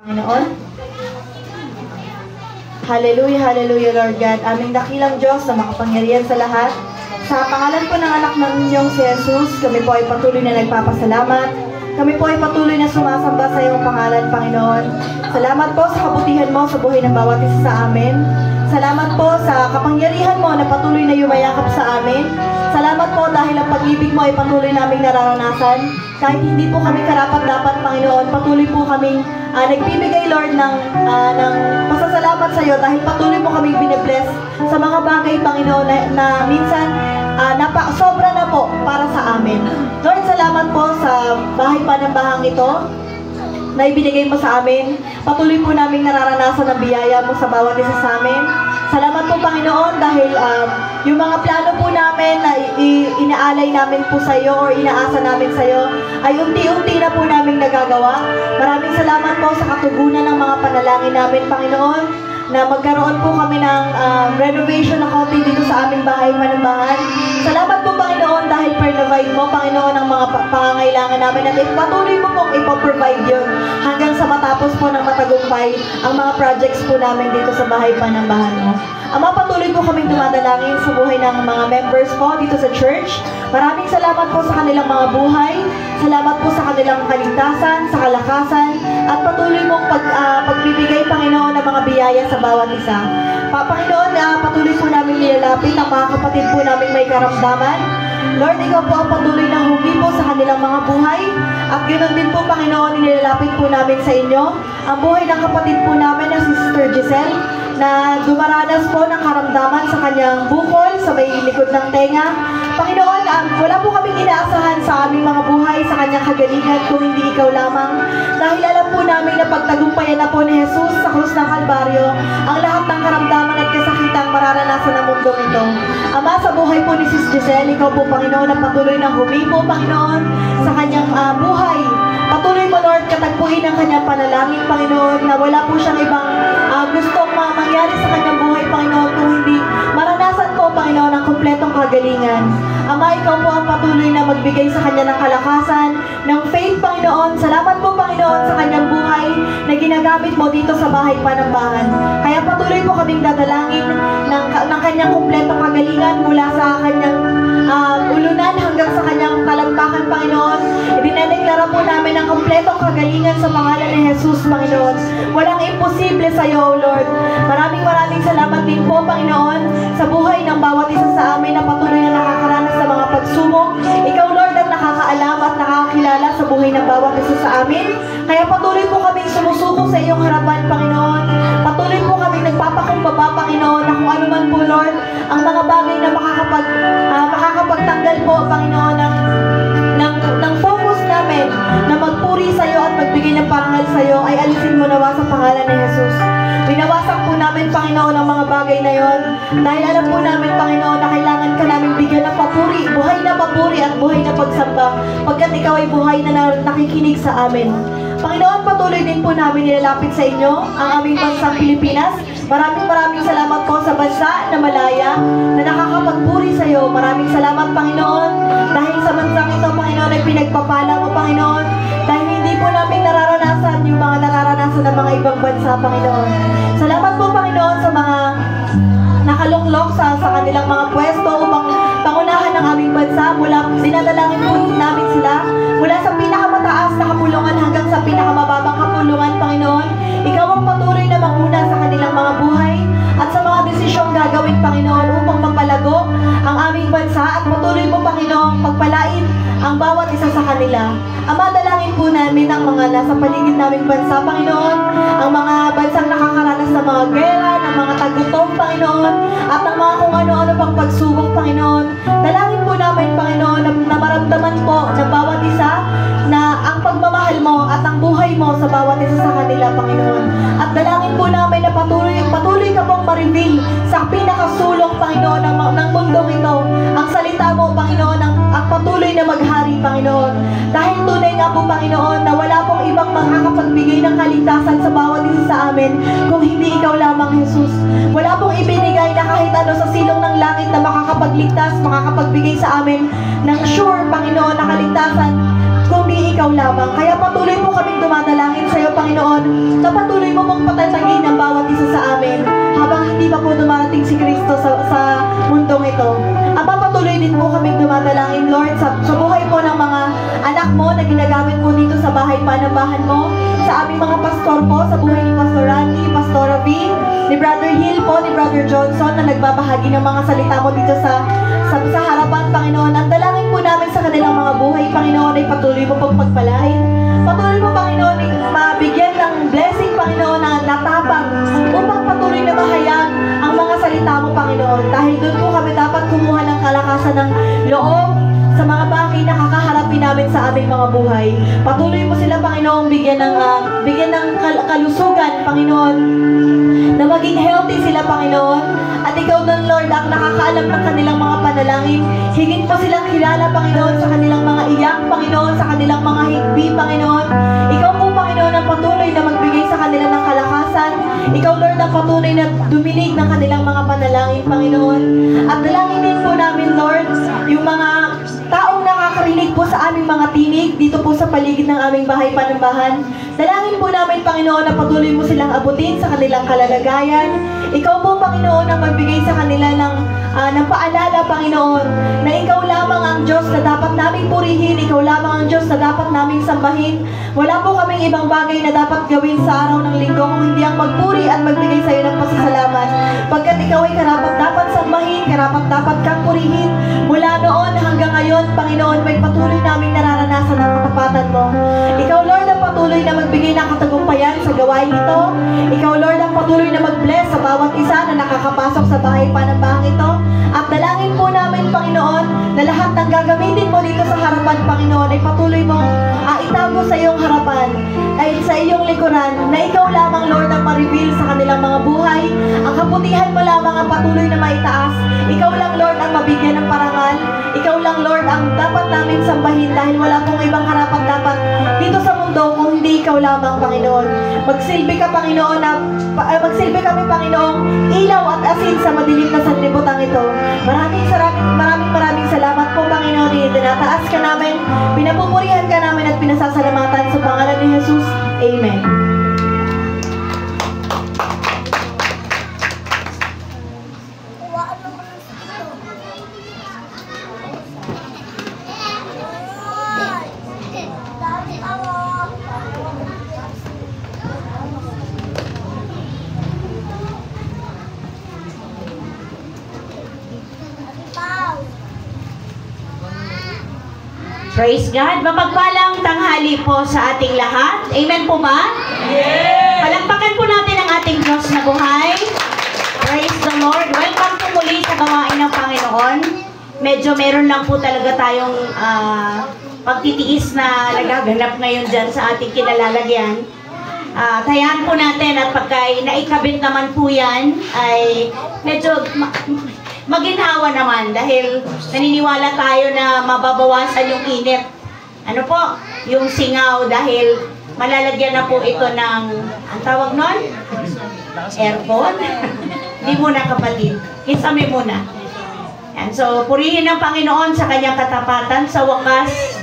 Panginoon. Hallelujah, hallelujah, Lord God. Aming dakilang Diyos na makapangyarihan sa lahat. Sa pangalan po ng anak ng inyong si Jesus, kami po ay patuloy na nagpapasalamat. Kami po ay patuloy na sumasamba sa iyong pangalan, Panginoon. Salamat po sa kabutihan mo sa buhay ng bawat isa sa amin. Salamat po sa kapangyarihan mo na patuloy na yumayakap sa amin. Salamat po dahil ang pag-ibig mo ay patuloy naming nararanasan. Kahit hindi po kami karapat-dapat, Panginoon, patuloy po kaming nagbibigay, Lord, ng pasasalamat sa iyo dahil patuloy mo kaming binibless sa mga bagay, Panginoon, na minsan sobra na po para sa amin. Lord, salamat po sa bahay panambahang ito na ibinigay mo sa amin. Patuloy po naming nararanasan ang biyaya mo sa bawat isa sa amin. Salamat po, Panginoon, dahil yung mga plano po namin na inaalay namin po sa iyo or inaasa namin sa iyo ay unti-unti na po namin nagagawa. Maraming salamat po sa katugunan ng mga panalangin namin, Panginoon, na magkaroon po kami ng renovation na konti dito sa aming bahay panambahan. Salamat po, Panginoon, dahil provide mo, Panginoon, ang mga pangangailangan namin at patuloy mo pong ipoprovide yun hanggang sa matapos po ng matagumpay ang mga projects po namin dito sa bahay panambahan mo. Ama, patuloy po kaming dumadalangin sa buhay ng mga members po dito sa church. Maraming salamat po sa kanilang mga buhay. Salamat po sa kanilang kaligtasan, sa kalakasan, at patuloy mong pagbibigay, Panginoon, ng mga biyaya sa bawat isa. Panginoon, patuloy po namin nilalapit ang mga kapatid po namin may karamdaman. Lord, ikaw po ang patuloy na hugi po sa kanilang mga buhay. At ganoon din po, Panginoon, nilalapit po namin sa inyo ang buhay ng kapatid po namin na si Sister Giselle, na dumaranas po ng karamdaman sa kanyang bukol, sa may likod ng tenga. Panginoon, wala po kaming inaasahan sa aming mga buhay, sa kanyang kagalingan, kung hindi ikaw lamang. Dahil alam po namin na pagtagumpayan na po ni Jesus sa krus ng Kalbaryo ang lahat ng karamdaman at kasakitang mararanasan ng mundong ito. Ama, sa buhay po ni Sis Giselle, ikaw po, Panginoon, ang patuloy na humipo, Panginoon, sa kanyang buhay. Patuloy mo, Lord, katagpuin ang kanyang panalangin, Panginoon, na wala po siyang ibang gustong mangyari sa kanyang buhay, Panginoon, kung hindi maranasan po, Panginoon, ang kumpletong kagalingan. Ama, ikaw po ang patuloy na magbigay sa kanya ng kalakasan, ng faith, Panginoon. Salamat po, Panginoon, sa kanyang buhay na ginagamit mo dito sa bahay panambahan. Kaya patuloy po kaming dadalangin ng kanyang kumpletong kagalingan mula sa kanyang ulunan hanggang sa kanyang talampakan, Panginoon. Idinedeklara po namin ang kumpletong kagalingan sa pangalan ni Jesus, Panginoon. Walang imposible sa iyo, Lord. Maraming salamat din po, Panginoon, sa buhay ng bawat isa sa amin na patuloy na nakakaranas sa mga pagsubok. Ikaw, Lord, ang nakakaalam at nakakakilala sa buhay ng bawat isa sa amin. Kaya patuloy po kaming sumusuko sa iyong harapan, Panginoon. Patuloy po kaming nagpapakumbaba, Panginoon, na kung ano man po, Lord, ang mga bagay na makakapagtanggal po, Panginoon, ng focus namin na magpuri sa iyo at magbigay ng parangal sa iyo ay alisin mo nawa sa pangalan ni Jesus. Binawasak po namin, Panginoon, ang mga bagay na yon dahil alam po namin, Panginoon, na kailangan ka namin bigyan ng papuri, buhay na papuri at buhay na pagsamba pagkat ikaw ay buhay na nakikinig sa amin. Panginoon, patuloy din po namin nilalapit sa inyo ang aming bansang Pilipinas. Maraming salamat po sa bansa na malaya na nakakapagpuri sa iyo. Maraming salamat, Panginoon, dahil sa bansang ito, Panginoon, ay pinagpapala mo, Panginoon, dahil hindi po namin nararanasan yung mga nararanasan ng mga ibang bansa, Panginoon. Salamat po, Panginoon, sa mga nakaluklok sa kanilang mga pwesto upang pangunahan ng aming bansa. Dinadalangin po namin sila mula sa pinakamataas na kapulungan hanggang sa pinakamababang kapulungan, Panginoon. Ikaw ang patuloy na manguna sa kanilang mga buhay at sa mga desisyong gagawin, Panginoon, upang mapalago ang aming bansa at patuloy mo, Panginoon, pagpalain ang bawat isa sa kanila. Ama, dalangin po namin ang mga nasa paligid naming bansa, Panginoon, ang mga bansang nakakaranas ng mga gera, ng mga tagutom, Panginoon, at ng mga kung ano-ano pang pagsubok, Panginoon. Dalangin po namin, Panginoon, na maramdaman po ng bawat isa na ang pagmamahal mo at ang buhay mo sa bawat isa sa kanila, Panginoon. At dalangin po namin na patuloy ka pong ma-reveal sa pinakasulong, Panginoon, ng mundong ito. Ang salita mo, Panginoon, ang patuloy na maghari, Panginoon. Dahil tunay nga po, Panginoon, na wala pong ibang makakapagbigay ng kaligtasan sa bawat isa sa amin kung hindi ikaw lamang, Jesus. Wala pong ibinigay na kahit ano sa silong ng langit na makakapagligtas, makakapagbigay sa amin ng sure, Panginoon, na kaligtasan kundi ikaw lamang. Kaya patuloy po kaming dumadalangin sa iyo, Panginoon, na patuloy mo pong patatagin ang bawat isa sa amin habang hindi pa po dumarating si Kristo sa mundong ito. Ama, patuloy din po kaming dumadalangin, Lord, sa buhay po ng mga anak mo na ginagamit mo dito sa bahay panambahan mo, sa aming mga pastor po, sa buhay ni Pastor Randy, Pastor V, ni Brother Hill po, ni Brother Johnson na nagbabahagi ng mga salita mo dito sa harapan, Panginoon. At dalangin po namin sa kanilang mga buhay, Panginoon, ay patuloy mo pong pagpalain. Patuloy mo, Panginoon, ay mabigyan ng blessing, Panginoon, na natapang upang patuloy na mahayag ang mga salita mo, Panginoon. Dahil doon po kami dapat kumuha ng kalakasan ng loob sa mga bagay na kakaharapin namin sa aming mga buhay. Patuloy mo sila, Panginoon, bigyan ng kalusugan, Panginoon, na maging healthy sila, Panginoon. At ikaw nun, Lord, ang nakakaalam ng kanilang mga panalangin. Higit po silang kilala, Panginoon, sa kanilang mga iyak, Panginoon, sa kanilang mga higbi, Panginoon. Ikaw po, Panginoon, ang patuloy na magbigay sa kanila ng kalakasan. Ikaw, Lord, ang patuloy na duminig ng kanilang mga panalangin, Panginoon. At dalangin din po namin, Lord, yung mga taong nakakarinig po sa aming mga tinig dito po sa paligid ng aming bahay panambahan. Dalangin po namin, Panginoon, na patuloy mo silang abutin sa kanilang kalalagayan. Ikaw po, Panginoon, ang magbigay sa kanila ng paalala, Panginoon, na ikaw lamang ang Diyos na dapat naming purihin, ikaw lamang ang Diyos na dapat naming sambahin. Wala po kaming ibang bagay na dapat gawin sa araw ng linggo kung hindi ang magpuri at magbigay sa iyo ng pasasalamat. Pagkat ikaw ay karapat dapat sambahin, karapat dapat kang purihin. Mula noon hanggang ngayon, Panginoon, may patuloy naming nararanasan ang katapatan mo. Ikaw, Lord, ang patuloy na magbigay ng katagumpayan sa gawain ito. Ikaw, Lord, ang patuloy na mag-bless sa bawat isa na nakakapasok sa bahay panambahang ito. At dalangin po namin, Panginoon, na lahat ng gagamitin mo dito sa harapan, Panginoon, ay patuloy mong itago sa iyong harapan, ay sa iyong likuran, na ikaw lamang, Lord, ang ma-reveal sa kanilang mga buhay. Ang kabutihan mo lamang ang patuloy na maitaas. Ikaw lang, Lord, ang mabigyan ng parangal. Ikaw lang, Lord, ang dapat namin sambahin dahil wala pong ibang harapan dapat dito sa mundo kung hindi ikaw lamang, Panginoon. Magsilbi ka, Panginoon, magsilbi kami, Panginoong ilaw at asin sa madilim na sanlibutan ito. Maraming salamat po, Panginoon. Tinataas ka namin, pinapupurihan ka namin at pinasasalamatan sa pangalan ni Jesus. Amen. Praise God. Mapagpalang tanghali po sa ating lahat. Amen po ba? Yes! Palakpakan po natin ang ating Diyos na buhay. Praise the Lord. Welcome po muli sa gawain ng Panginoon. Medyo meron lang po talaga tayong pagtitiis na nagaganap ngayon dyan sa ating kinalalagyan. Tayaan po natin at pagka naikabit naman po yan, ay medyo maginhawa naman dahil naniniwala tayo na mababawasan yung init. Ano po? Yung singaw dahil malalagyan na po ito ng, ang tawag nun? Aircon? Di muna, kapatid. Kisame muna. And so, purihin ng Panginoon sa kanyang katapatan. Sa wakas,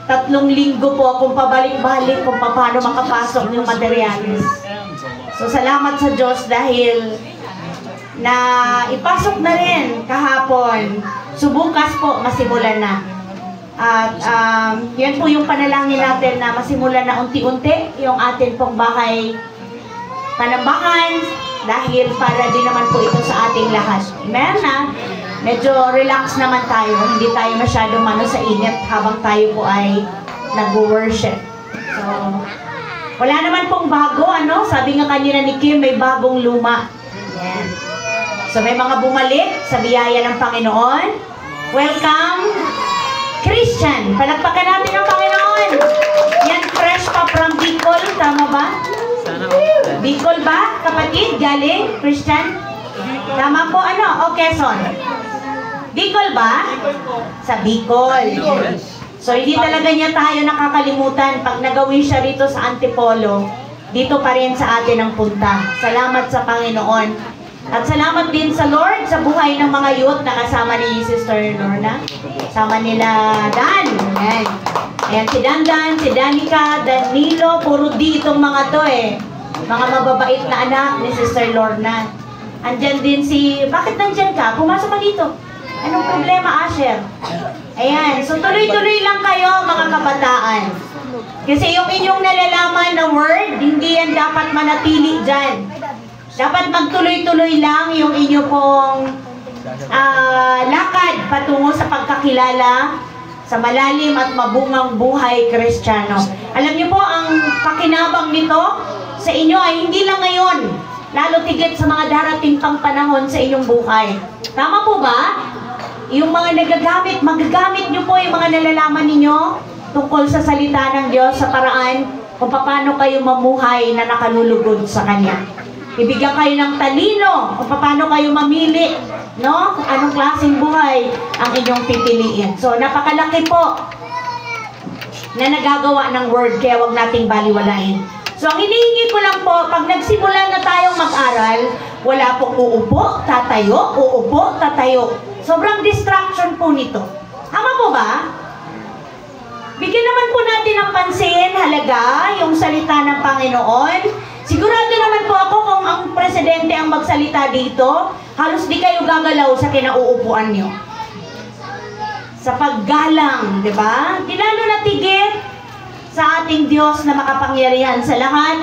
3 linggo po akong pabalik-balik kung paano makapasok yung materialis. So, salamat sa Diyos dahil na ipasok na rin kahapon. Subukas po, masimulan na. At yan po yung panalangin natin na masimulan na unti-unti yung atin pong bahay panambahan dahil para din naman po ito sa ating lahat. Amen na? Medyo relax naman tayo. Hindi tayo masyadong sa init habang tayo po ay nag-worship. So, wala naman pong bago, ano? Sabi nga kanina ni Kim, may bagong luma. Yan. So may mga bumalik sa biyaya ng Panginoon. Welcome, Christian. Palakpakan natin ang Panginoon. Yan, fresh pa from Bicol. Tama ba? Bicol ba, kapatid? Galing, Christian? Tama po, ano? O, Quezon. Bicol ba? Sa Bicol. So hindi talaga niya tayo nakakalimutan. Pag nagawin siya rito sa Antipolo, dito pa rin sa atin ang punta. Salamat sa Panginoon. At salamat din sa Lord sa buhay ng mga youth na kasama ni Sister Lorna. Kasama nila Dan. Ayan. Ayan, si Dandan, si Danica, Danilo, puro D itong mga to eh. Mga mababait na anak ni Sister Lorna. Andyan din si... Bakit nandyan ka? Pumasok ka dito. Anong problema, Asher? Ayan, so tuloy-tuloy lang kayo mga kabataan. Kasi yung inyong nalalaman na word, hindi yan dapat manatili dyan. Dapat magtuloy-tuloy lang yung inyo pong lakad patungo sa pagkakilala sa malalim at mabungang buhay Kristiyano. Alam niyo po, ang pakinabang nito sa inyo ay hindi lang ngayon, lalo tigit sa mga darating pang panahon sa inyong buhay. Tama po ba? Yung mga magagamit niyo po yung mga nalalaman ninyo tungkol sa salita ng Diyos sa paraan kung paano kayo mamuhay na nakalulugod sa Kanya. Ibigyan kayo ng talino kung paano kayo mamili, no? Kung anong klaseng buhay ang inyong pipiliin. So, napakalaki po na nagagawa ng word, kaya wag nating baliwalain. So, ang hinihingi ko lang po, pag nagsimula na tayong mag-aral, wala pong uupo, tatayo. Sobrang distraction po nito. Tama po ba? Bigyan naman po natin ng pansin, halaga, yung salita ng Panginoon. Sigurado naman po ako kung ang presidente ang magsalita dito, halos di kayo gagalaw sa kinauupuan nyo. Sa paggalang, di ba? Di lalo natigit sa ating Diyos na makapangyarihan sa lahat,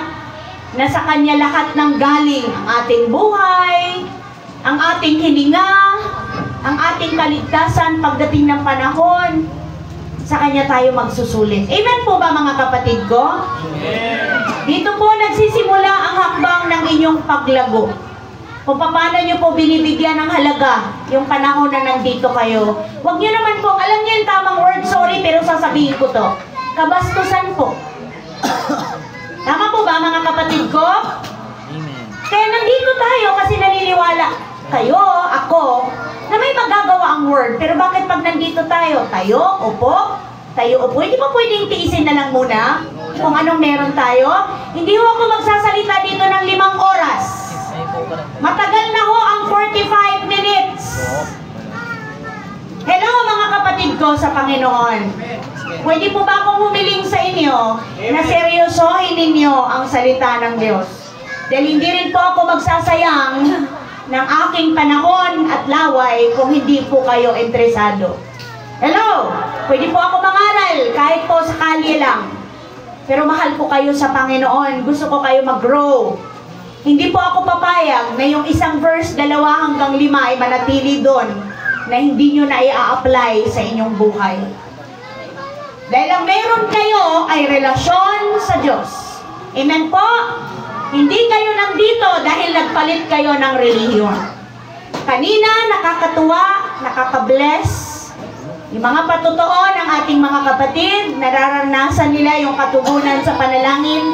na sa Kanya lahat ng galing ang ating buhay, ang ating hininga, ang ating kaligtasan pagdating ng panahon, sa Kanya tayo magsusulit. Amen po ba mga kapatid ko? Dito po nagsisimula ang hakbang ng inyong paglago. Kung paano nyo po binibigyan ng halaga yung panahon na nandito kayo. Huwag nyo naman po, alam nyo yung tamang word, sorry, pero sasabihin ko to. Kabastusan po. Tama po ba mga kapatid ko? Amen. Kaya nandito tayo kasi naniniwala kayo, ako, na may magagawa ang word. Pero bakit pag nandito tayo, tayo, upo, hindi ba pwedeng tiisin na lang muna kung anong meron tayo? Hindi ho ako magsasalita dito ng 5 oras. Matagal na ho ang 45 minutes. Hello mga kapatid ko sa Panginoon. Pwede po ba akong humiling sa inyo na seryosohin ninyo ang salita ng Diyos? Dahil hindi rin po ako magsasayang ng aking panahon at laway kung hindi po kayo interesado. Hello! Pwede po ako mangaral kahit po sa kalye lang. Pero mahal ko kayo sa Panginoon. Gusto ko kayo mag-grow. Hindi po ako papayag na yung isang verse, 2 hanggang 5 ay manatili doon na hindi nyo na i-apply sa inyong buhay. Dahil ang meron kayo ay relasyon sa Diyos. Amen po? Hindi kayo nandito dahil nagpalit kayo ng relihiyon. Kanina, nakakatuwa, nakakabless. Yung mga patotoo ng ating mga kapatid, nararanasan nila yung katugunan sa panalangin.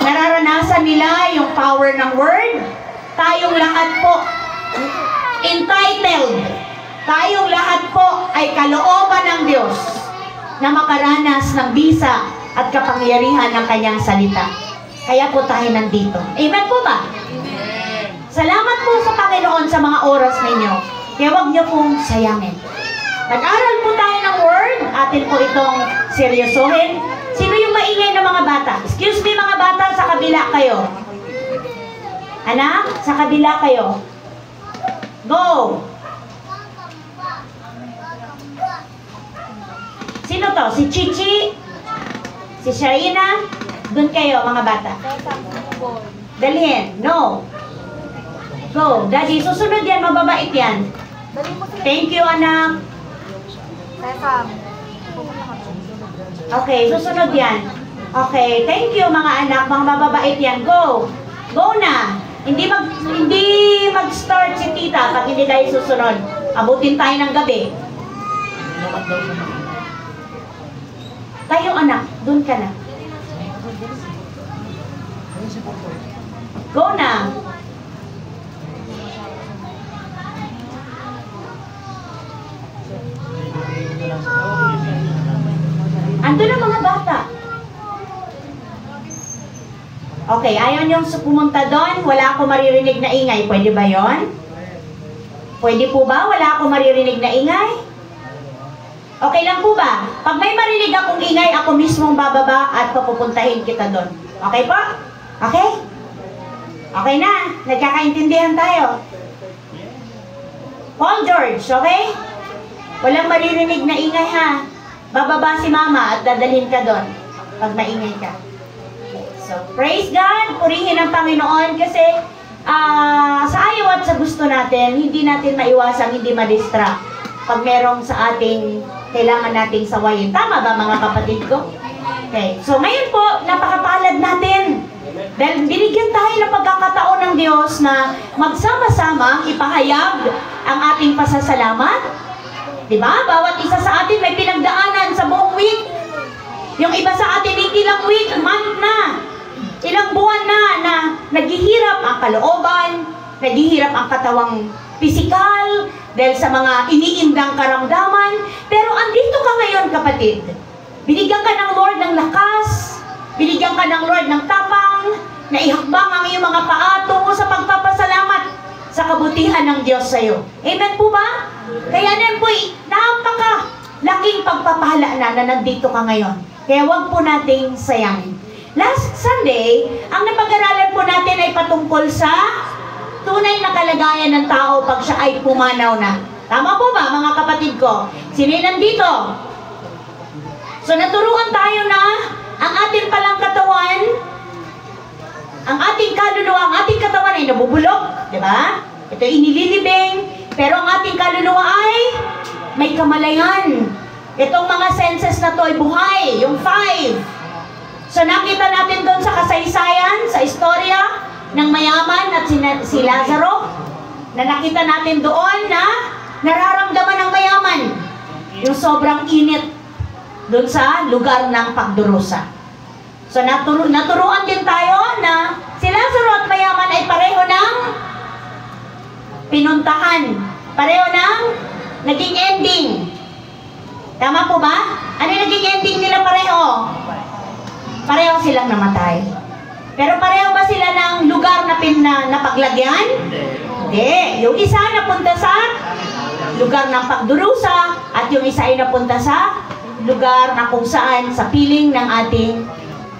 Nararanasan nila yung power ng word. Tayong lahat po entitled. Tayong lahat po ay kalooban ng Diyos na makaranas ng bisa at kapangyarihan ng Kanyang salita. Kaya po tayo nandito. Amen po ba? Amen. Salamat po sa Panginoon sa mga oras ninyo. Kaya huwag niyo pong sayangin. Nag-aral po tayo ng word. Atin po itong seryosohin. Sino yung maingay na mga bata? Excuse me mga bata, sa kabila kayo. Anak, sa kabila kayo. Go! Sino to? Si Chichi? Si Sharina? Doon kayo, mga bata. Dalhin. No. Go. Daddy, susunod yan. Mababait yan. Thank you, anak. Okay, susunod yan. Okay, thank you, mga anak. Mga mababait yan. Go. Go na. Hindi mag-start si tita pag hindi tayo susunod. Abutin tayo ng gabi. Tayo, anak. Doon ka na. Go na. Ando na mga bata. Okay, ayaw niyong pumunta doon. Wala akong maririnig na ingay. Pwede ba yon? Pwede po ba? Wala akong maririnig na ingay? Okay lang po ba? Pag may marinig akong ingay, ako mismong bababa at papupuntahin kita doon. Okay po? Okay? Okay na. Nagkakaintindihan tayo. Paul George, okay? Walang maririnig na ingay ha. Bababa si mama at dadalhin ka doon pag maingay ka. Okay. So, praise God. Purihin ang Panginoon kasi sa ayaw at sa gusto natin, hindi natin maiwasang hindi ma-distract pag merong sa ating kailangan nating sawayin. Tama ba mga kapatid ko? Okay. So, ngayon po, napakapalad natin. Dahil binigyan tayo ng pagkakataon ng Diyos na magsama-sama ipahayag ang ating pasasalamat. Diba? Bawat isa sa atin may pinagdaanan sa buong week. Yung iba sa atin hindi lang week, month na. Ilang buwan na naghihirap ang kalooban, naghihirap ang katawang pisikal, dahil sa mga iniindang karamdaman. Pero andito ka ngayon, kapatid. Binigyan ka ng Lord ng lakas, binigyan ka ng Lord ng tapang, na ihakbang ang iyong mga paa tungo sa pagpapasalamat sa kabutihan ng Diyos sa iyo. Amen po ba? Kaya yan po, napaka-laking pagpapala na nandito ka ngayon. Kaya wag po nating sayangin. Last Sunday, ang napag-aralan po natin ay patungkol sa tunay na kalagayan ng tao pag siya ay pumanaw na. Tama po ba, mga kapatid ko? Sino nandito? So, naturuan tayo na ang ating palang katawan, ang ating kaluluwa, ang ating katawan ay nabubulok, di ba? Ito inililibing, pero ang ating kaluluwa ay may kamalayan. Itong mga senses na to ay buhay, yung 5. So nakita natin doon sa kasaysayan, sa istorya ng mayaman at si Lazaro, na nakita natin doon na nararamdaman ng mayaman yung sobrang init doon sa lugar ng pagdurusa. So naturuan din tayo na si Lazaro at mayaman ay pareho ng pinuntahan. Pareho ng naging ending. Tama po ba? Ano yung naging ending nila pareho? Pareho silang namatay. Pero pareho ba sila ng lugar na napaglagyan? Hindi. Yung isa napunta sa lugar ng pagdurusa at yung isa ay napunta sa lugar na kung saan sa piling ng ating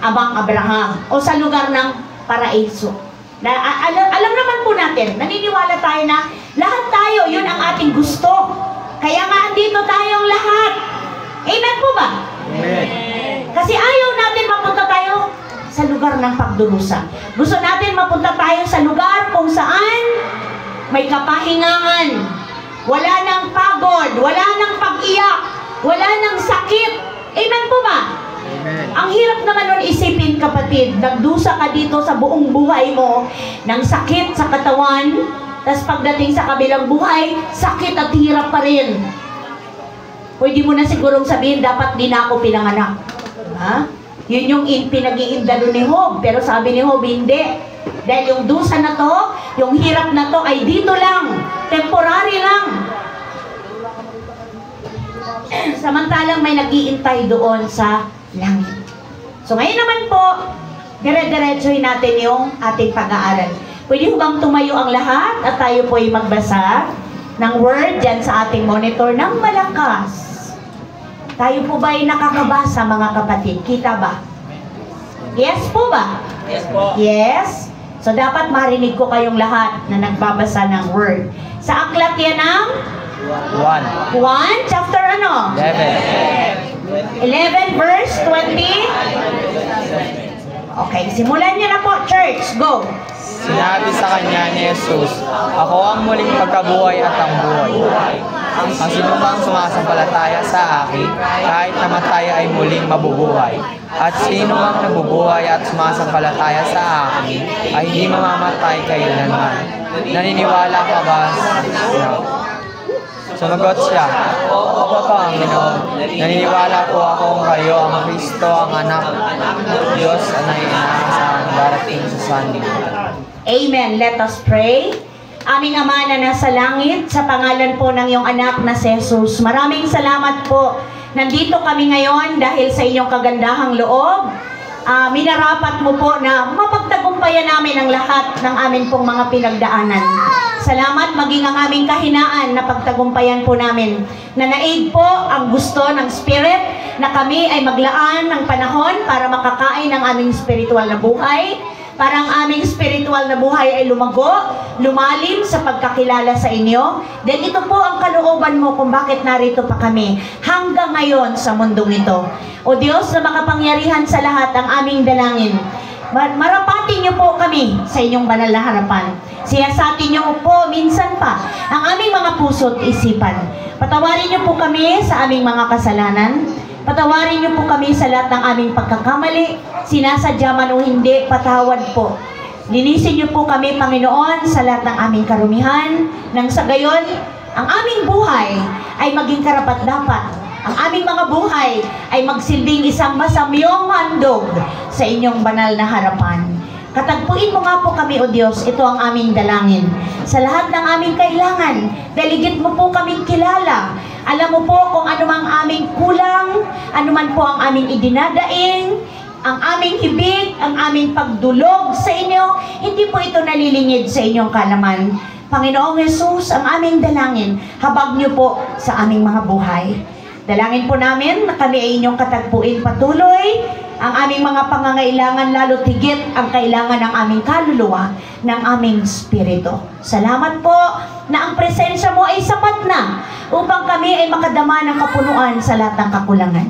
Amang Abraham o sa lugar ng paraiso. Alam naman po natin, naniniwala tayo na lahat tayo, yun ang ating gusto. Kaya nga andito tayong lahat. Amen po ba? Amen. Kasi ayaw natin mapunta tayo sa lugar ng pagdurusa. Gusto natin mapunta tayo sa lugar kung saan may kapahingahan. Wala nang pagod, wala nang pag-iyak, wala nang sakit. Amen po ba? Amen. Ang hirap naman nun isipin, kapatid, nagdusa ka dito sa buong buhay mo ng sakit sa katawan, tapos pagdating sa kabilang buhay, sakit at hirap pa rin. Pwede mo na sigurong sabihin, dapat di na ako pinanganak. Ha? Yun yung pinag-iindalo ni Job. Pero sabi ni Job, hindi. Dahil yung dusa na to, yung hirap na to ay dito lang. Temporary lang. Samantalang may nag-iintay doon sa langit. So ngayon naman po, dire-diretsuhin natin yung ating pag-aaral. Pwede ho bang tumayo ang lahat at tayo po ay magbasa ng word dyan sa ating monitor ng malakas? Tayo po ba ay nakakabasa, mga kapatid? Kita ba? Yes po ba? Yes po. Yes? So dapat marinig ko kayong lahat na nagbabasa ng word. Sa aklat yan ng 1. 1, chapter ano? 11 verse 20. Okay, simulan niyo na po, church. Go! Sinabi sa kanya ni Jesus, "Ako ang muling pagkabuhay at ang buhay. Ang sinumang sumasampalataya sa akin, kahit namatay ay muling mabubuhay. At sino ang nabubuhay at sumasampalataya sa akin, ay hindi mamamatay kailanman. Naniniwala ka ba?" Sumagot siya, "Opo, Panginoon. Naniniwala po akong kayo ang Kristo, ang anak ng Diyos na inaasahan darating sa sanlibutan." Amen. Let us pray. Aming Ama na nasa langit, sa pangalan po ng iyong anak na si Jesus, maraming salamat po. Nandito kami ngayon dahil sa inyong kagandahang loob. Minarapat mo po na mapagtagumpayan namin ang lahat ng amin pong mga pinagdaanan. Salamat maging ang aming kahinaan na pagtagumpayan po namin. Nanaig po ang gusto ng Spirit na kami ay maglaan ng panahon para makakain ng aming spiritual na buhay. Para ang aming spiritual na buhay ay lumago, lumalim sa pagkakilala sa inyo. Then ito po ang kalooban mo kung bakit narito pa kami hanggang ngayon sa mundong ito. O Diyos na makapangyarihan sa lahat, ang aming dalangin, marapatin niyo po kami sa inyong banal na harapan. Siyasatin niyo po minsan pa ang aming mga puso at isipan. Patawarin niyo po kami sa aming mga kasalanan. Patawarin niyo po kami sa lahat ng aming pagkakamali, sinasadya man o hindi, patawad po. Linisin niyo po kami, Panginoon, sa lahat ng aming karumihan, nang sa gayon, ang aming buhay ay maging karapat-dapat. Ang aming mga buhay ay magsilbing isang masamyong handog sa inyong banal na harapan. Katagpuin mo nga po kami, O Diyos, ito ang aming dalangin. Sa lahat ng aming kailangan, daligid mo po kaming kilala. Alam mo po kung ano mang aming kulang, ano man po ang aming idinadaing, ang aming hibig, ang aming pagdulog sa inyo, hindi po ito nalilingid sa inyong kalaman. Panginoong Hesus, ang aming dalangin, habag niyo po sa aming mga buhay. Dalangin po namin na kami ay inyong katagpuin patuloy, ang aming mga pangangailangan, lalo tigit ang kailangan ng aming kaluluwa, ng aming spirito. Salamat po na ang presensya mo ay sapat na upang kami ay makadama ng kapunuan sa lahat ng kakulangan.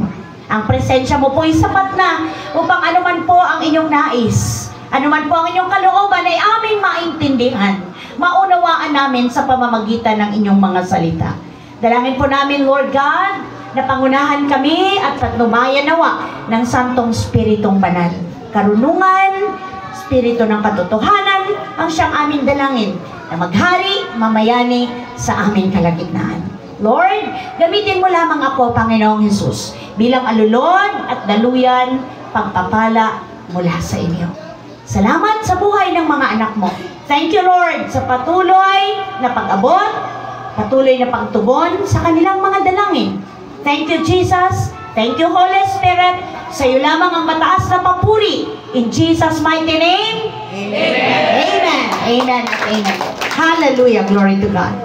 Ang presensya mo po ay sapat na upang anuman po ang inyong nais, anuman po ang inyong kalooban ay aming maintindihan, maunawaan namin sa pamamagitan ng inyong mga salita. Dalangin po namin, Lord God, na pangunahan kami at patnubayan nawa ng Santong Spiritong Banal. Karunungan, Spirito ng katotohanan, ang siyang aming dalangin na maghari, mamayani sa aming kalagitnaan. Lord, gamitin mo lamang ako, Panginoong Hesus, bilang alulod at daluyan, pagpapala mula sa inyo. Salamat sa buhay ng mga anak mo. Thank you, Lord, sa patuloy na pag-abot, patuloy na pagtugon sa kanilang mga dalangin. Thank you, Jesus. Thank you, Holy Spirit. Sa iyo lamang ang mataas na papuri. In Jesus' mighty name. Amen. Amen. Amen. Amen. Hallelujah. Glory to God.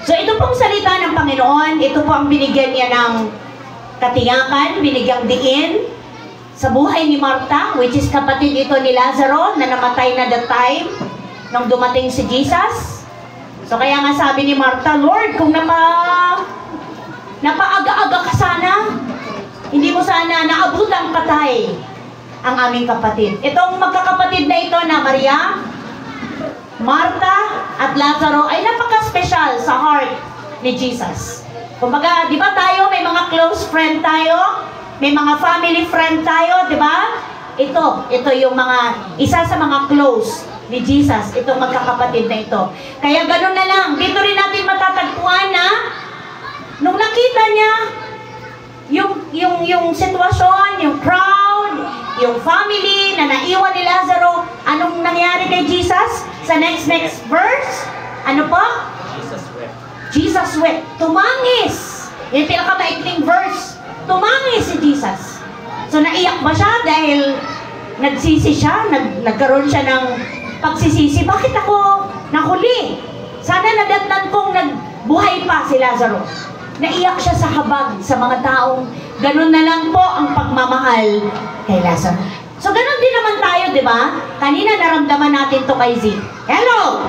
So ito pong salita ng Panginoon, ito po ang binigyan niya ng katiyakan, binigyang diin sa buhay ni Marta, which is kapatid ito ni Lazaro na namatay na that time nung dumating si Jesus. So kaya nga sabi ni Marta, Lord, kung napaaga-aga ka sana, hindi mo sana naabot ang patay ang aming kapatid. Itong magkakapatid na ito na Maria, Marta at Lazaro ay napaka-special sa heart ni Jesus. Kumbaga, di ba tayo, may mga close friend tayo, may mga family friend tayo, di ba? Ito yung mga, isa sa mga close ni Jesus, itong magkakapatid na ito. Kaya ganun na lang, dito rin natin matatagpuan na nung nakita niya yung sitwasyon, yung crowd, yung family na naiwan ni Lazaro, anong nangyari kay Jesus? Sa next verse, ano po? Jesus wept. Tumangis. Yung pinakamaikling verse. Tumangis si Jesus. So naiyak ba siya dahil nagsisi siya? Nagkaroon siya ng pagsisisi. Bakit ako nahuli? Sana nadatnan kong nagbuhay pa si Lazaro. Naiyak siya sa habag sa mga taong ganun na lang po ang pagmamahal kay Lazaro. So ganun din naman tayo, di ba? Kanina naramdaman natin to kay Z. Hello!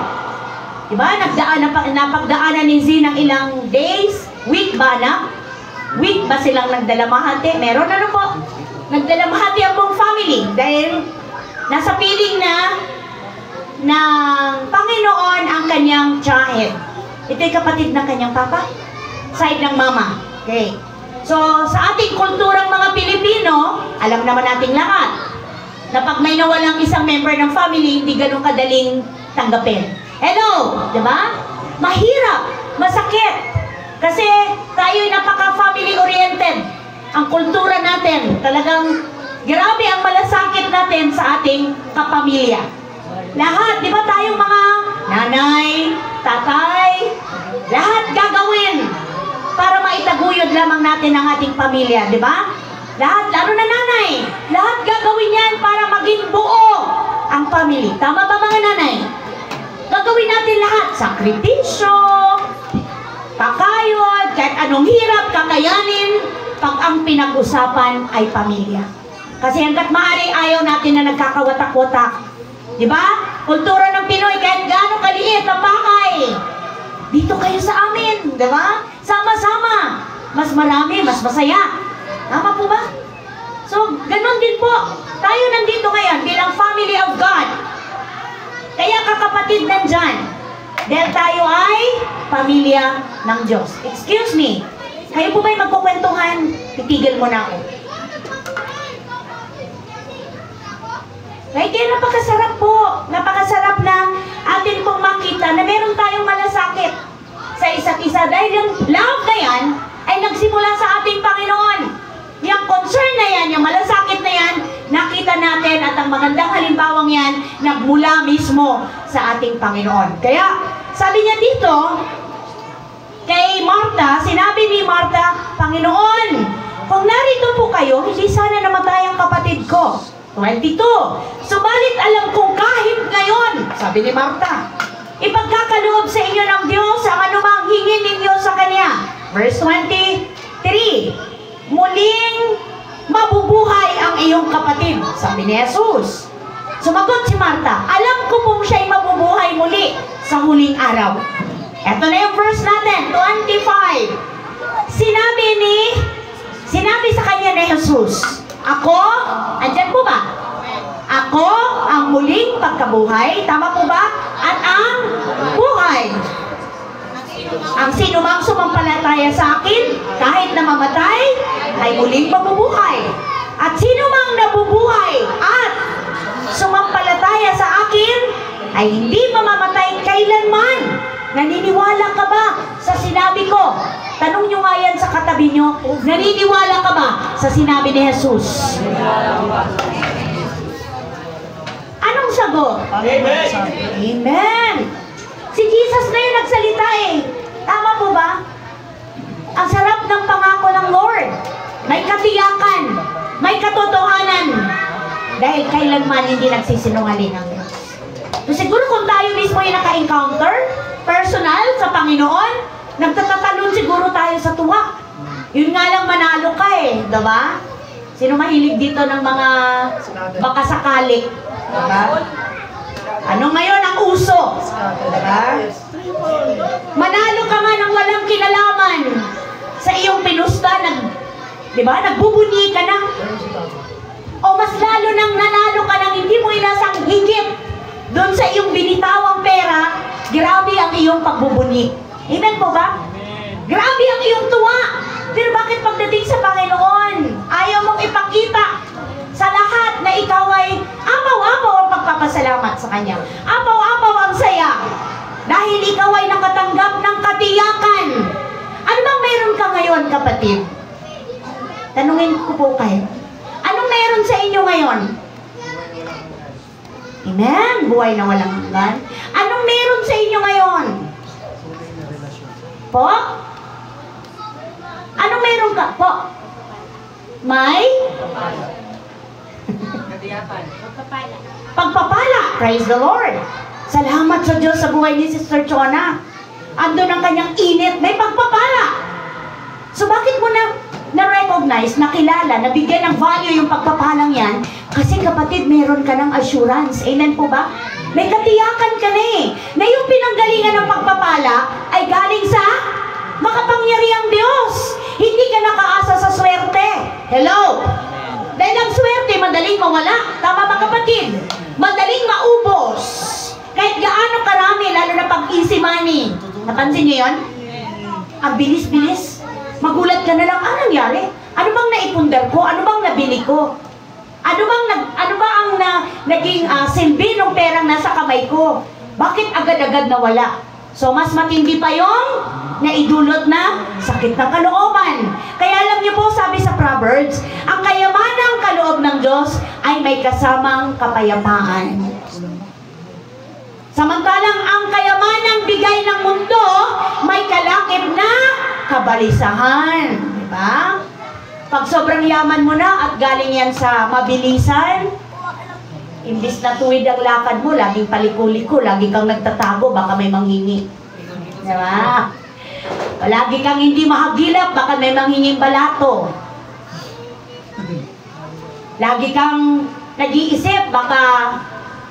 Di ba? Napagdaanan ni Z ng ilang days, week ba na? Week ba silang nagdalamahati? Meron ano po? Nagdalamahati ang buong family dahil nasa piling na ng Panginoon ang kanyang child. Ito'y kapatid ng kanyang papa. Side ng mama. Okay. So, sa ating kulturang mga Pilipino, alam naman nating lahat na pag may nawalang isang member ng family, hindi ganun kadaling tanggapin. Hello! Diba? Mahirap. Masakit. Kasi tayo'y napaka-family oriented. Ang kultura natin, talagang grabe ang malasakit natin sa ating kapamilya. Lahat, di ba tayong mga nanay, tatay, lahat gagawin para maitaguyod lamang natin ang ating pamilya, di ba? Lahat, lalo na nanay, lahat gagawin yan para maging buo ang family. Tama ba mga nanay? Gagawin natin lahat. Sakripisyo, pakayod, kahit anong hirap, kakayanin, pag ang pinag-usapan ay pamilya. Kasi hanggat maaari, ayaw natin na nagkakawatak-watak. Di ba? Kultura ng Pinoy, kahit gaano kaliit ang bahay. Dito kayo sa amin, di ba? Sama-sama. Mas marami, mas masaya. Tama po ba? So, ganun din po. Tayo nandito ngayon bilang family of God. Kaya kakapatid nandyan. Dahil tayo ay pamilya ng Diyos. Excuse me. Kayo po ba'y magkukwentuhan? Titigil mo na ako. Kaya napakasarap po. Napakasarap na atin pong makita na meron tayong malasakit sa isa't isa. Dahil yung love na yan ay nagsimula sa ating Panginoon. Yung concern na yan, yung malasakit na yan, nakita natin at ang magandang halimbawang yan, nagmula mismo sa ating Panginoon. Kaya, sabi niya dito, kay Martha, sinabi ni Martha, Panginoon, kung narito po kayo, hindi sana namatay ang kapatid ko. 22. Subalit alam kong kahit ngayon, sabi ni Martha, ipagkakaloob sa inyo ng Diyos ang anumang hingin ninyo sa Kanya. Verse 23. Muling mabubuhay ang iyong kapatid, sabi ni Jesus. Sumagot si Martha, alam ko pong siya'y mabubuhay muli sa huling araw. Ito na yung verse natin, 25. Sinabi sa kanya ni Jesus, ako, andyan po ba? Ako ang muling pagkabuhay, tama po ba? At ang buhay. Ang sino mang sumampalataya sa akin, kahit na mamatay, ay muling mabubuhay. At sino mang nabubuhay at sumampalataya sa akin, ay hindi mamamatay kailanman. Naniniwala ka ba sa sinabi ko? Tanong nyo nga yan sa katabi nyo, naniniwala ka ba sa sinabi ni Jesus? Anong sagot? Amen. Amen. Si Jesus na yung nagsalita eh. Tama po ba? Ang sarap ng pangako ng Lord. May katiyakan. May katotohanan. Dahil kailanman hindi nagsisinungaling ang Diyos. So siguro kung tayo mismo yung naka-encounter, personal sa Panginoon, nagtatatalon siguro tayo sa tuwa. Yun nga lang manalo ka eh. Diba? Sino mahilig dito ng mga makasakali? Diba? Ano ngayon ang uso? Diba? Manalo ka man ng walang kinalaman sa iyong pinusta, diba? Nagbubunyi ka na. O mas lalo nang nanalo ka ng hindi mo inasang higit doon sa iyong binitawang pera, grabe ang iyong pagbubunyi. Amen po ba? Grabe ang iyong tuwa. Pero bakit pagdating sa Panginoon, ayaw mong ipakita sa lahat na ikaw ay apaw-apaw ang pagpapasalamat sa Kanya. Apaw-apaw ang saya. Dahil ikaw ay nakatanggap ng katiyakan. Ano bang meron ka ngayon, kapatid? Tanungin ko po kayo. Anong meron sa inyo ngayon? Amen? Buhay na walang hanggan. Anong meron sa inyo ngayon? Po? Anong meron ka? Po? May? Pagpapala. Praise the Lord. Salamat sa Diyos sa buhay ni Sister Chona. Andun ang kanyang init. May pagpapala. So bakit mo na-recognize, nakilala, nabigyan ng value yung pagpapalang yan? Kasi kapatid, meron ka ng assurance. Amen po ba? May katiyakan ka na eh. Na yung pinanggalingan ng pagpapala ay galing sa makapangyarihang Diyos. Hindi ka nakaasa sa swerte. Hello? Dahil ang swerte, madaling mawala. Tama ba kapatid? Madaling maubos. Kahit gaano karami, lalo na pag easy money. Napansin niyo yun? Ang bilis-bilis. Magulat ka na lang, anong nangyari? Ano bang naipundar ko? Ano bang nabili ko? Ano ba ang naging silbi ng perang nasa kamay ko? Bakit agad-agad nawala? So, mas matindi pa yung naidulot na sakit ng kalooban. Kaya alam niyo po, sabi sa Proverbs, ang kayamanang kaloob ng Diyos ay may kasamang kapayapaan. Samantalang ang kayamanang bigay ng mundo, may kalakip na kabalisahan. Diba? Pag sobrang yaman mo na at galing yan sa mabilisan, Imbis na tuwid ang lakad mo, laging paliko-liko, lagi kang nagtatago, baka may manghingi. Diba? Lagi kang hindi mahagilap, baka may manghinging balato. Lagi kang nag-iisip, baka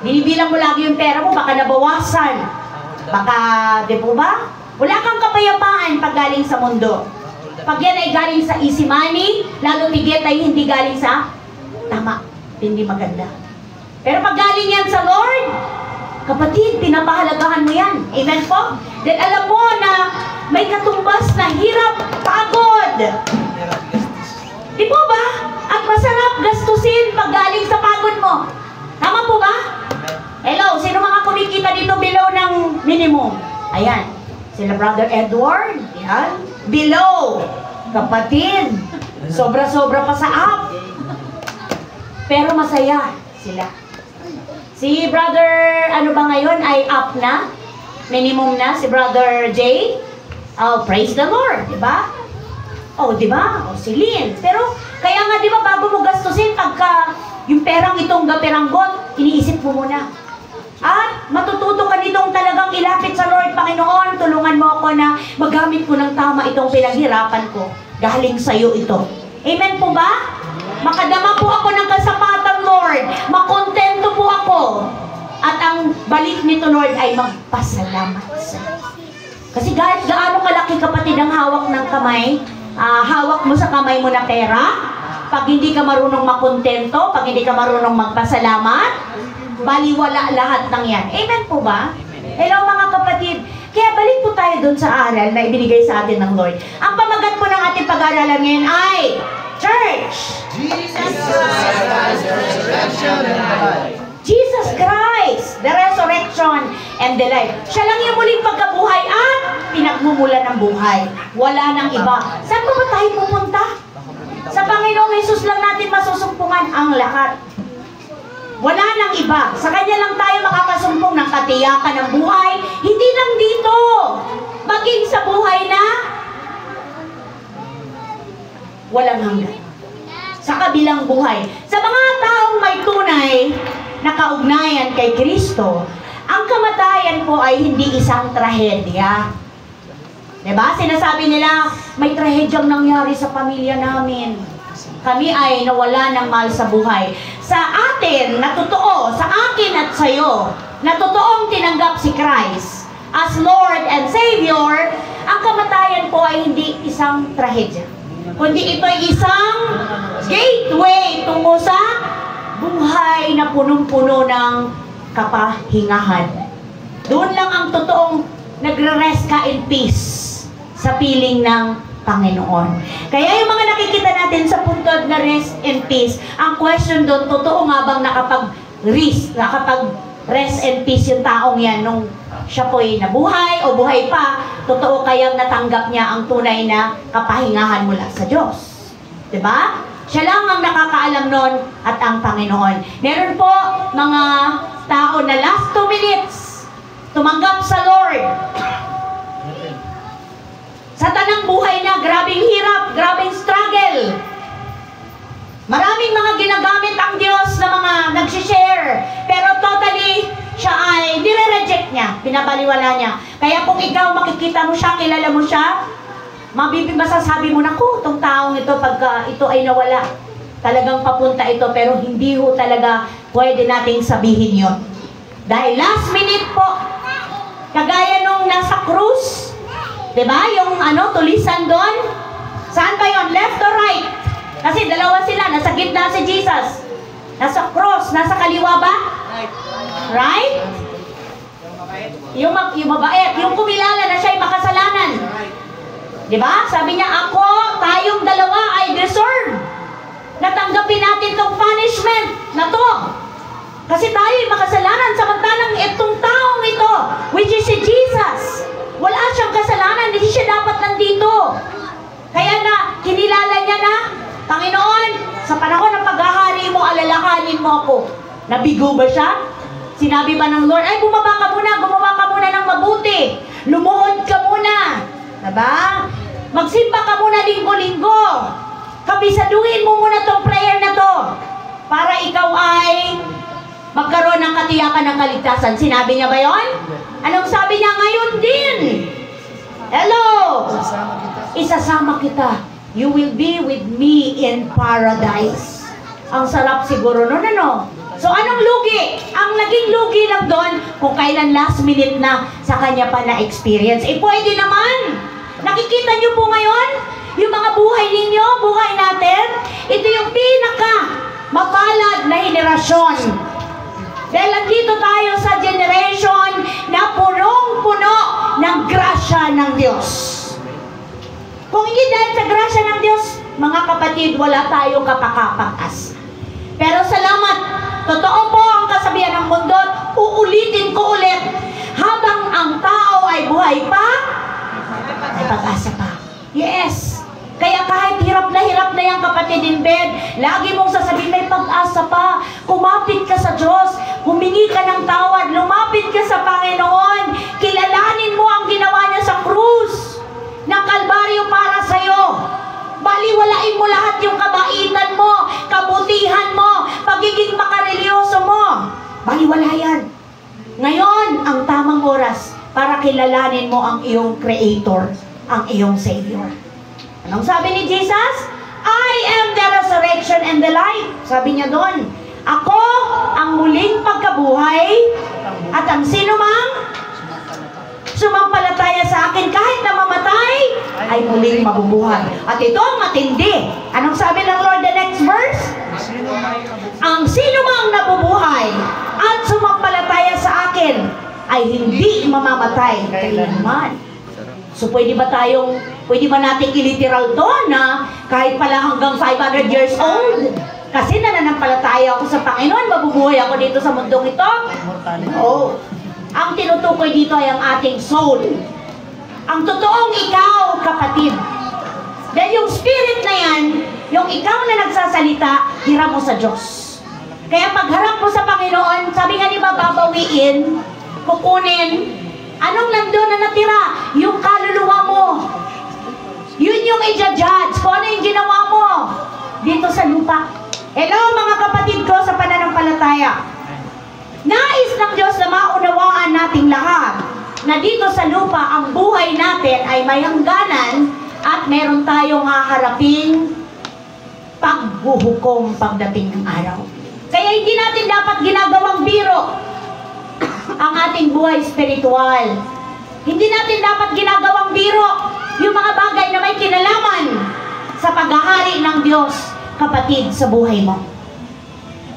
binibilang mo lagi yung pera mo, baka nabawasan. Baka, di po ba? Wala kang kapayapaan pag galing sa mundo. Pag yan ay galing sa easy money, lalo tigit ay hindi galing sa tama, hindi maganda. Pero pag galing yan sa Lord, kapatid, pinapahalagahan mo yan. Amen po? Then alam mo na may katumbas na hirap, pagod. Di po ba? At masarap gastusin pag galing sa pagod mo. Tama po ba? Hello, sino mga kumikita dito below ng minimum? Ayan. Sila Brother Edward. Yan. Below. Kapatid. Sobra-sobra pa sa up. Pero masaya sila. Si Brother, ano ba ngayon, ay up na? Minimum na. Si Brother Jay. Oh, praise the Lord. Diba? Oh, diba? Oh, si Lynn. Pero, kaya nga diba, bago mo gastusin, pagka yung perang itong gapiranggot, iniisip mo muna. At matututo ka nitong talagang ilapit sa Lord, Panginoon, tulungan mo ako na magamit ko ng tama itong pinaghirapan ko. Galing sa iyo ito. Amen po ba? Makadama po ako ng kasapatan, Lord. Makontento po ako. At ang balik nito, Lord, ay magpasalamat sa iyo. Kasi kahit gaano kalaki, kapatid, ang hawak ng kamay, hawak mo sa kamay mo na pera, pag hindi ka marunong makontento, pag hindi ka marunong magpasalamat, baliwala lahat ng yan. Amen po ba? Hello mga kapatid. Kaya balik po tayo dun sa aral na ibinigay sa atin ng Lord. Ang pamagat po ng ating pag-aaralan ngayon ay Church! Jesus Christ, the resurrection and the life. Siya lang yung muling pagkabuhay at pinagmumula ng buhay. Wala nang iba. Saan ba tayo pupunta? Sa Panginoong Hesus lang natin masusumpungan ang lahat. Wala nang iba. Sa Kanya lang tayo makakasumpong ng katiyakan ng buhay. Hindi lang dito. Maging sa buhay na walang hanggan. Sa kabilang buhay. Sa mga taong may tunay na kaugnayan kay Kristo, ang kamatayan po ay hindi isang trahedya. Diba? Sinasabi nila, may trahedyang nangyari sa pamilya namin. Kami ay nawala ng mahal sa buhay. Sa atin, na totoo, sa akin at sa iyo, na totoong tinanggap si Christ as Lord and Savior, ang kamatayan po ay hindi isang trahedya. Kundi ito ay isang gateway tungo sa buhay na punong-puno ng kapahingahan. Doon lang ang totoong nagre-rest ka in peace sa piling ng Panginoon. Kaya yung mga nakikita natin sa puntod na rest in peace, ang question doon, totoo nga bang nakapag-rest in peace yung taong yan nung siya po'y nabuhay o buhay pa, totoo kayang natanggap niya ang tunay na kapahingahan mula sa Diyos. Diba? Siya lang ang nakakaalam nun at ang Panginoon. Meron po mga tao na last 2 minutes tumanggap sa Lord. Sa tanang buhay na, grabing hirap, grabing struggle. Maraming mga ginagamit ang Diyos na mga nagsishare. Pero totally, siya ay nire-reject niya, pinabaliwala niya. Kaya kung ikaw makikita mo siya, kilala mo siya, masasabi mo na, itong taong ito, pagka ito ay nawala, talagang papunta ito, pero hindi ho talaga pwede nating sabihin yon. Dahil last minute po, kagaya nung nasa cruise, diba? Yung tulisan doon. Saan ba yun? Left or right? Kasi dalawa sila. Nasa gitna si Jesus. Nasa cross. Nasa kaliwa ba? Right? Yung mabait. Yung kumilala na siya'y makasalanan. Diba? Sabi niya, tayong dalawa ay deserve. Natanggapin natin itong punishment na to. Kasi tayo'y makasalanan. Samantalang itong taong ito, which is si Jesus, wala siyang kasalanan, hindi siya dapat nandito. Kaya na, kinilala niya na, Panginoon, sa panahon ng paghahari mo, alalahanin mo ako. Nabigo ba siya? Sinabi ba ng Lord, ay gumawa ka muna ng mabuti. Lumuhod ka muna. Diba? Magsimba ka muna linggo-linggo. Kabisaduhin mo muna tong prayer na to. Para ikaw ay magkaroon ng katiyakan ng kaligtasan. Sinabi niya ba yon? Anong sabi niya? Ngayon din. Hello! Isasama kita. You will be with me in paradise. Ang sarap siguro nun, ano? So, anong lugi? Ang naging lugi lang doon, kung kailan last minute na sa kanya pa na-experience. Eh, pwede naman. Nakikita niyo po ngayon, yung mga buhay ninyo, buhay natin, ito yung pinaka mapalad na henerasyon. Dahil nandito tayo sa generation na punong-puno ng grasya ng Diyos. Kung hindi dahil sa grasya ng Diyos, mga kapatid, wala tayong kapakapakas. Pero salamat, totoo po ang kasabihan ng mundo, uulitin ko ulit, habang ang tao ay buhay pa, may pag-asa pa. Yes. Kaya kahit hirap na yung kapatid in bed, lagi mong sasabihin, may pag-asa pa. Kumapit ka sa Diyos, humingi ka ng tawad, lumapit ka sa Panginoon, kilalanin mo ang ginawa niya sa krus ng Kalbaryo para sa'yo. Baliwalain mo lahat yung kabaitan mo, kabutihan mo, pagiging makarelyoso mo. Baliwala yan. Ngayon, ang tamang oras para kilalanin mo ang iyong Creator, ang iyong Savior. Anong sabi ni Jesus? I am the resurrection and the life. Sabi niya doon, ako ang muling pagkabuhay at ang sinumang sumampalataya sa akin kahit na mamatay ay muling mabubuhay. At ito ang matindi. Anong sabi ng Lord the next verse? Ang sinumang nabubuhay at sumampalataya sa akin ay hindi mamamatay kailanman. So pwede ba natin iliteral to na kahit pala hanggang 500 years old, kasi nananampalataya ako sa Panginoon, mabubuhay ako dito sa mundong ito? Oo. Ang tinutukoy dito ay ang ating soul. Ang totoong ikaw, kapatid. Dahil yung spirit na yan, yung ikaw na nagsasalita, hiram mo sa Diyos. Kaya pagharap mo sa Panginoon, sabi nga di ba babawiin, kukunin, anong nandun na natira? Yung kaluluwa mo. Yun yung i-judge kung ano yung ginawa mo dito sa lupa. Hello mga kapatid ko sa pananampalataya. Nais ng Diyos na maunawaan nating lahat na dito sa lupa ang buhay natin ay may hangganan at meron tayong haharaping paghuhukom pagdating ng araw. Kaya hindi natin dapat ginagawang biro ang ating buhay spiritual. Hindi natin dapat ginagawang biro yung mga bagay na may kinalaman sa paghahari ng Diyos, kapatid, sa buhay mo.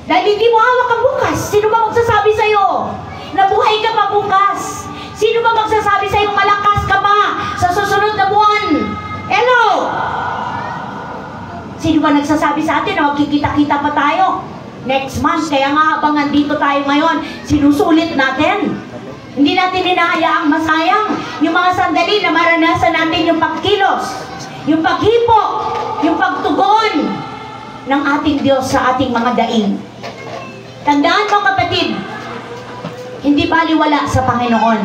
Dahil hindi mo hawak ang bukas. Sino ba magsasabi sa'yo na buhay ka pa bukas? Sino ba magsasabi sa'yo malakas ka pa sa susunod na buwan? Hello! Sino ba nagsasabi sa atin na magkikita-kita pa tayo next month? Kaya nga habang nandito tayo ngayon, sinusulit natin. Hindi natin hinahayaang masayang yung mga sandali na maranasan natin yung pagkilos, yung paghipo, yung pagtugon ng ating Diyos sa ating mga daing. Tandaan mo kapatid, hindi baliwala sa Panginoon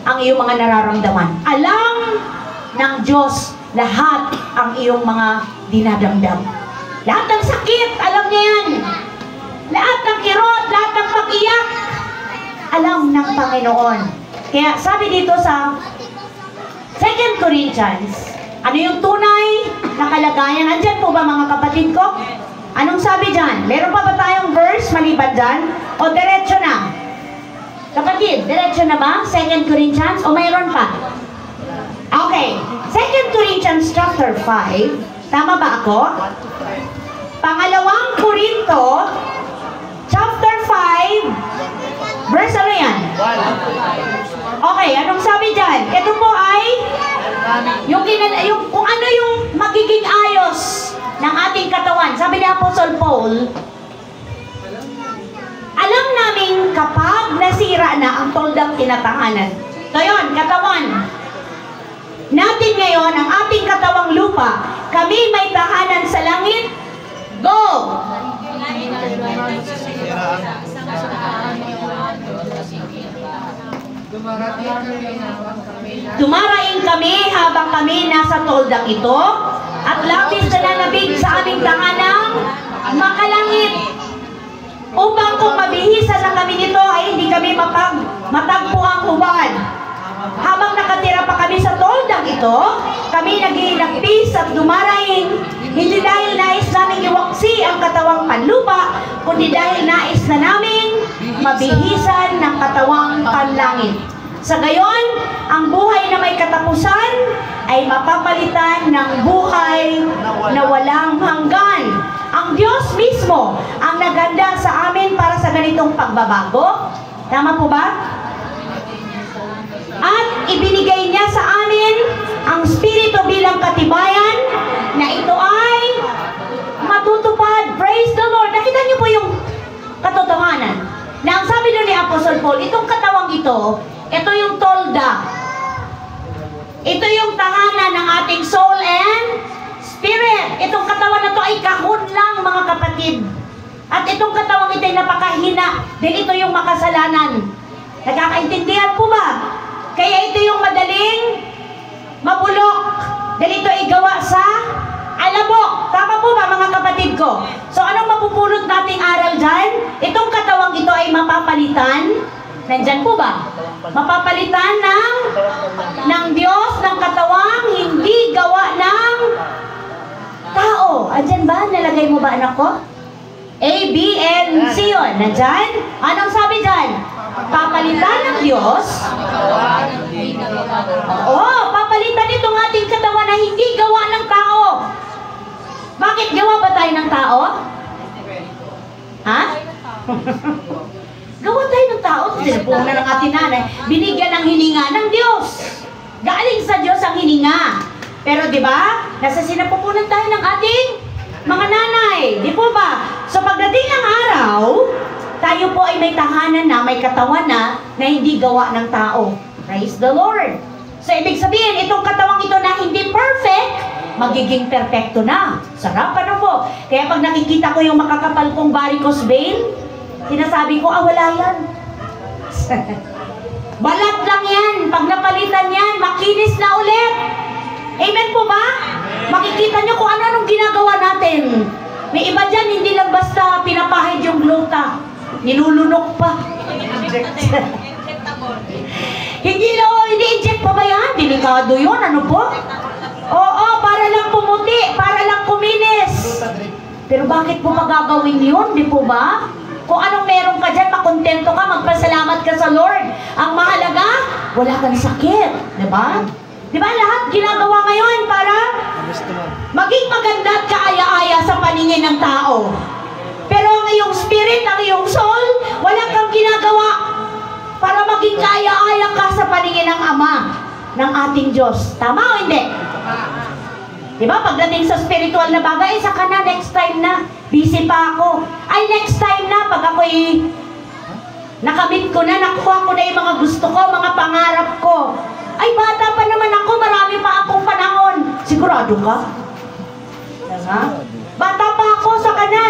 ang iyong mga nararamdaman. Alam ng Diyos lahat ang iyong mga dinadamdam. Lahat ng sakit, alam niya yan. Lahat ng kirot, lahat ng pag-iyak, alam ng Panginoon. Kaya sabi dito sa 2 Corinthians, ano yung tunay na kalagayan? Andyan po ba mga kapatid ko? Anong sabi dyan? Meron pa ba tayong verse maliban dyan? O diretso na? Kapatid, diretso na ba? 2 Corinthians? O mayroon pa? Okay. 2 Corinthians chapter 5. Tama ba ako? Pangalawang Korinto chapter 5 verse ano yan? Okay, anong sabi dyan? Ito po ay yung kung ano yung magiging ayos ng ating katawan. Sabi ni Apostle Paul, alam namin kapag nasira na ang toldang tinatahanan. So yun, katawan natin ngayon, ang ating katawang lupa, kami may tahanan sa langit. Go! Dumaraing kami habang kami nasa toldang ito at labis na nanabig sa aming tahanang makalangit. upang kung mabihisan na kami nito ay hindi kami matagpo ang hubad. Habang nakatira pa kami sa toldang ito, kami naghinagpis at dumaraing, hindi dahil nais namin iwaksi ang katawang panlupa, kundi dahil nais na namin mabihisan ng katawang panlangit. Sa gayon, ang buhay na may katapusan ay mapapalitan ng buhay na walang hanggan. Ang Diyos mismo ang naghanda sa amin para sa ganitong pagbabago. Tama po ba? At ibinigay niya sa amin ang Espiritu bilang katibayan na ito ay matutupad. Praise the Lord. Nakita niyo po yung katotohanan na ang sabi doon ni Apostle Paul, itong katawang ito yung tolda. Ito yung tahanan ng ating soul and spirit. Itong katawan na to ay kahon lang, mga kapatid. At itong katawang ito ay napakahina. Dahil ito yung makasalanan. Nagkakaintindihan po ba? Kaya ito yung madaling mabulok. Dahil ito ay gawa sa alabok. Tama po ba, mga kapatid ko? So anong mapupulot nating aral dyan? Itong katawang ito ay mapapalitan. Nandyan po ba? Mapapalitan ng Diyos, ng katawang hindi gawa ng tao. Andyan ba? Nalagay mo ba, anak ko? A, B, and C yun. Nandyan? Anong sabi dyan? Papalitan ng Diyos. Oo, papalitan itong ating katawan na hindi gawa ng tao. Bakit gawa ba tayo ng tao? Ha? Gawa tayo ng tao. Sinupunan ng ating nanay. Binigyan ng hininga ng Diyos. Galing sa Diyos ang hininga. Pero di ba? Nasa sinapupunan tayo ng ating mga nanay. Di po ba? So pagdating ng araw, tayo po ay may tahanan na, may katawan na hindi gawa ng tao. Praise the Lord. So ibig sabihin, itong katawang ito na hindi perfect, magiging perfecto na. Sarap, ano po? Kaya pag nakikita ko yung makakapal kong varicose vein, sinasabi ko, wala yan. Balat lang yan. Pag napalitan yan, makinis na ulit. Amen po ba? Makikita nyo kung ano-anong ginagawa natin. May iba dyan, hindi lang basta pinapahid yung gluta. Nilulunok pa. Hindi-inject pa ba yan? Delikado yun, ano po? Oo, para lang pumuti, para lang kuminis. Pero bakit po magagawin yun, di po ba? Kung anong meron ka dyan, makontento ka, magpasalamat ka sa Lord. Ang mahalaga, wala kang sakit. Diba? Diba lahat ginagawa ngayon para maging maganda at kaaya-aya sa paningin ng tao. Pero ang iyong spirit, ang iyong soul, wala kang ginagawa para maging kaaya-aya ka sa paningin ng Ama, ng ating Diyos. Tama o hindi? Diba? Pagdating sa spiritual na bagay, saka na, next time na. Busy pa ako. Ay, next time na, pag ako'y nakamit ko na, nakuha ko na yung mga gusto ko, mga pangarap ko. Ay, bata pa naman ako, marami pa akong panahon. Sigurado ka? Diba? Bata pa ako, saka na.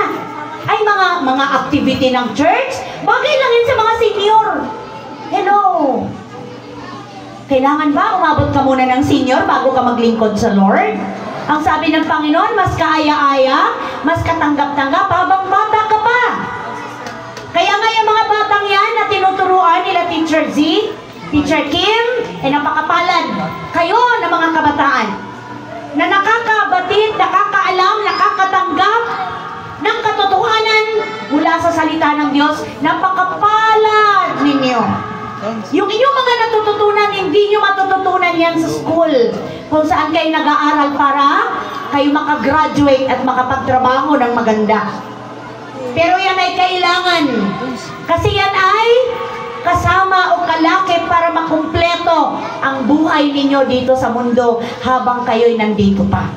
Ay, mga activity ng church, bagay lang yun sa mga senior. Hello. Kailangan ba umabot ka muna ng senior bago ka maglingkod sa Lord? Ang sabi ng Panginoon, mas kaaya-aya, mas katanggap-tanggap habang bata ka pa. Kaya nga yung mga batang yan na tinuturuan nila Teacher Z, Teacher Kim, napakapalad kayo na mga kabataan na nakakabatid, nakakaalam, nakakatanggap ng katotohanan mula sa salita ng Diyos. Napakapalad ninyo. Yung inyong mga natututunan, hindi nyo matututunan yan sa school kung saan kayo nag-aaral para kayo makagraduate at makapagtrabaho ng maganda. Pero yan ay kailangan. Kasi yan ay kasama o kalakip para makumpleto ang buhay ninyo dito sa mundo habang kayo'y nandito pa.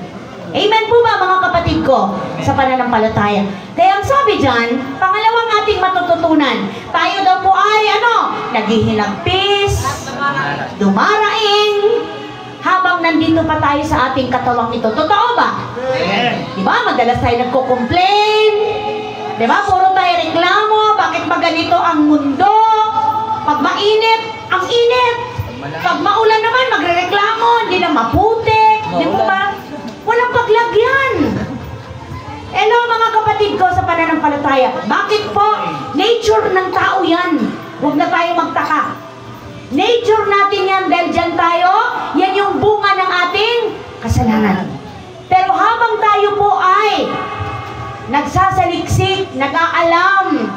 Amen po ba mga kapatid ko sa pananampalataya? Kaya ang sabi dyan, pangalawang ating matututunan, tayo daw po ay naghihinagpis, dumaraing, habang nandito pa tayo sa ating katawang ito. Totoo ba? Diba? Madalas tayo nagko-complain. Diba? Puro tayo reklamo. Bakit ba ganito ang mundo? Pag mainit, ang init. Pag maulan naman, magrereklamo. Hindi na maputik. Di ba? Walang paglagyan. Hello mga kapatid ko sa pananampalataya. Bakit po? Nature ng tao yan. Huwag na tayo magtaka. Nature natin yan dahil dyan tayo, yan yung bunga ng ating kasalanan. Pero habang tayo po ay nagsasaliksik, nag-aalam,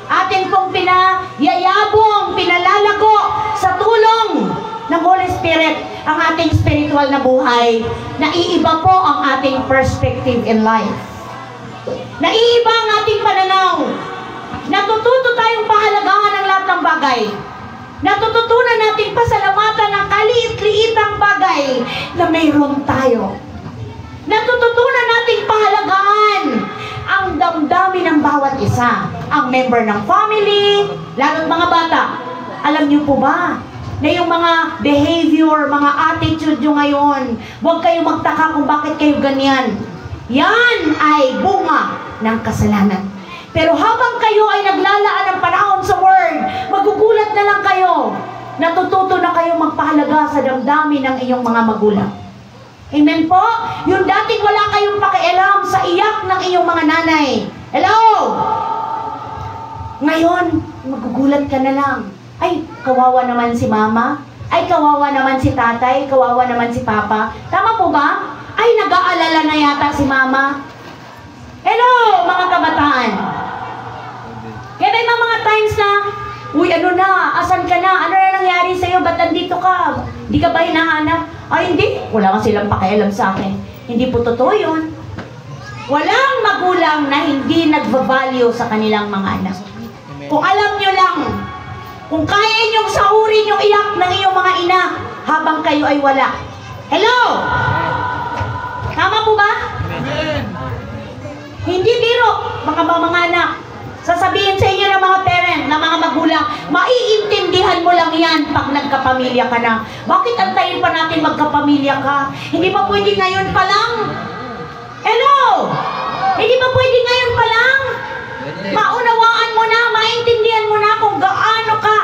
atin pong pinayayabong, pinalalago sa tulong ng Holy Spirit, ang ating spiritual na buhay, naiiba po ang ating perspective in life. Naiiba ang ating pananaw. Natututo tayong pahalagahan ng lahat ng bagay. Natututunan natin pasalamatan ng kaliit-liitang bagay na mayroon tayo. Natututunan nating pahalagahan ang damdamin ng bawat isa. Ang member ng family, lalo't mga bata. Alam niyo po ba na yung mga behavior, mga attitude nyo ngayon, huwag kayo magtaka kung bakit kayo ganyan. Yan ay bunga ng kasalanan. Pero habang kayo ay naglalaan ng panahon sa Word, magugulat na lang kayo. Natututo na kayo magpahalaga sa damdamin ng iyong mga magulang. Amen po? Yung dating wala kayong pakialam sa iyak ng iyong mga nanay. Hello? Ngayon, magugulat ka na lang. Ay, kawawa naman si mama. Ay, kawawa naman si tatay. Kawawa naman si papa. Tama po ba? Ay, nag-aalala na yata si mama. Hello, mga kabataan. Kaya may mga times na, uy, ano na? Asan ka na? Ano na nangyari sa'yo? Ba't nandito ka? Hindi ka ba hinahanap? Ay, hindi. Wala ka silang pakialam sa akin. Hindi po totoo yun. Walang magulang na hindi nagbavalue sa kanilang mga anak. Kung alam nyo lang, kung kaya inyong sahurin yung iyak ng iyong mga ina habang kayo ay wala. Hello? Tama po ba? Amen. Hindi biro, mga anak. Sasabihin sa inyo ng mga parent, ng mga magulang, maiintindihan mo lang yan pag nagkapamilya ka na. Bakit antayin pa natin magkapamilya ka? Hindi ba pwede ngayon pa lang? Hello? Hindi ba pwede ngayon pa lang? Maunawaan mo na, maintindihan mo na kung gaano ka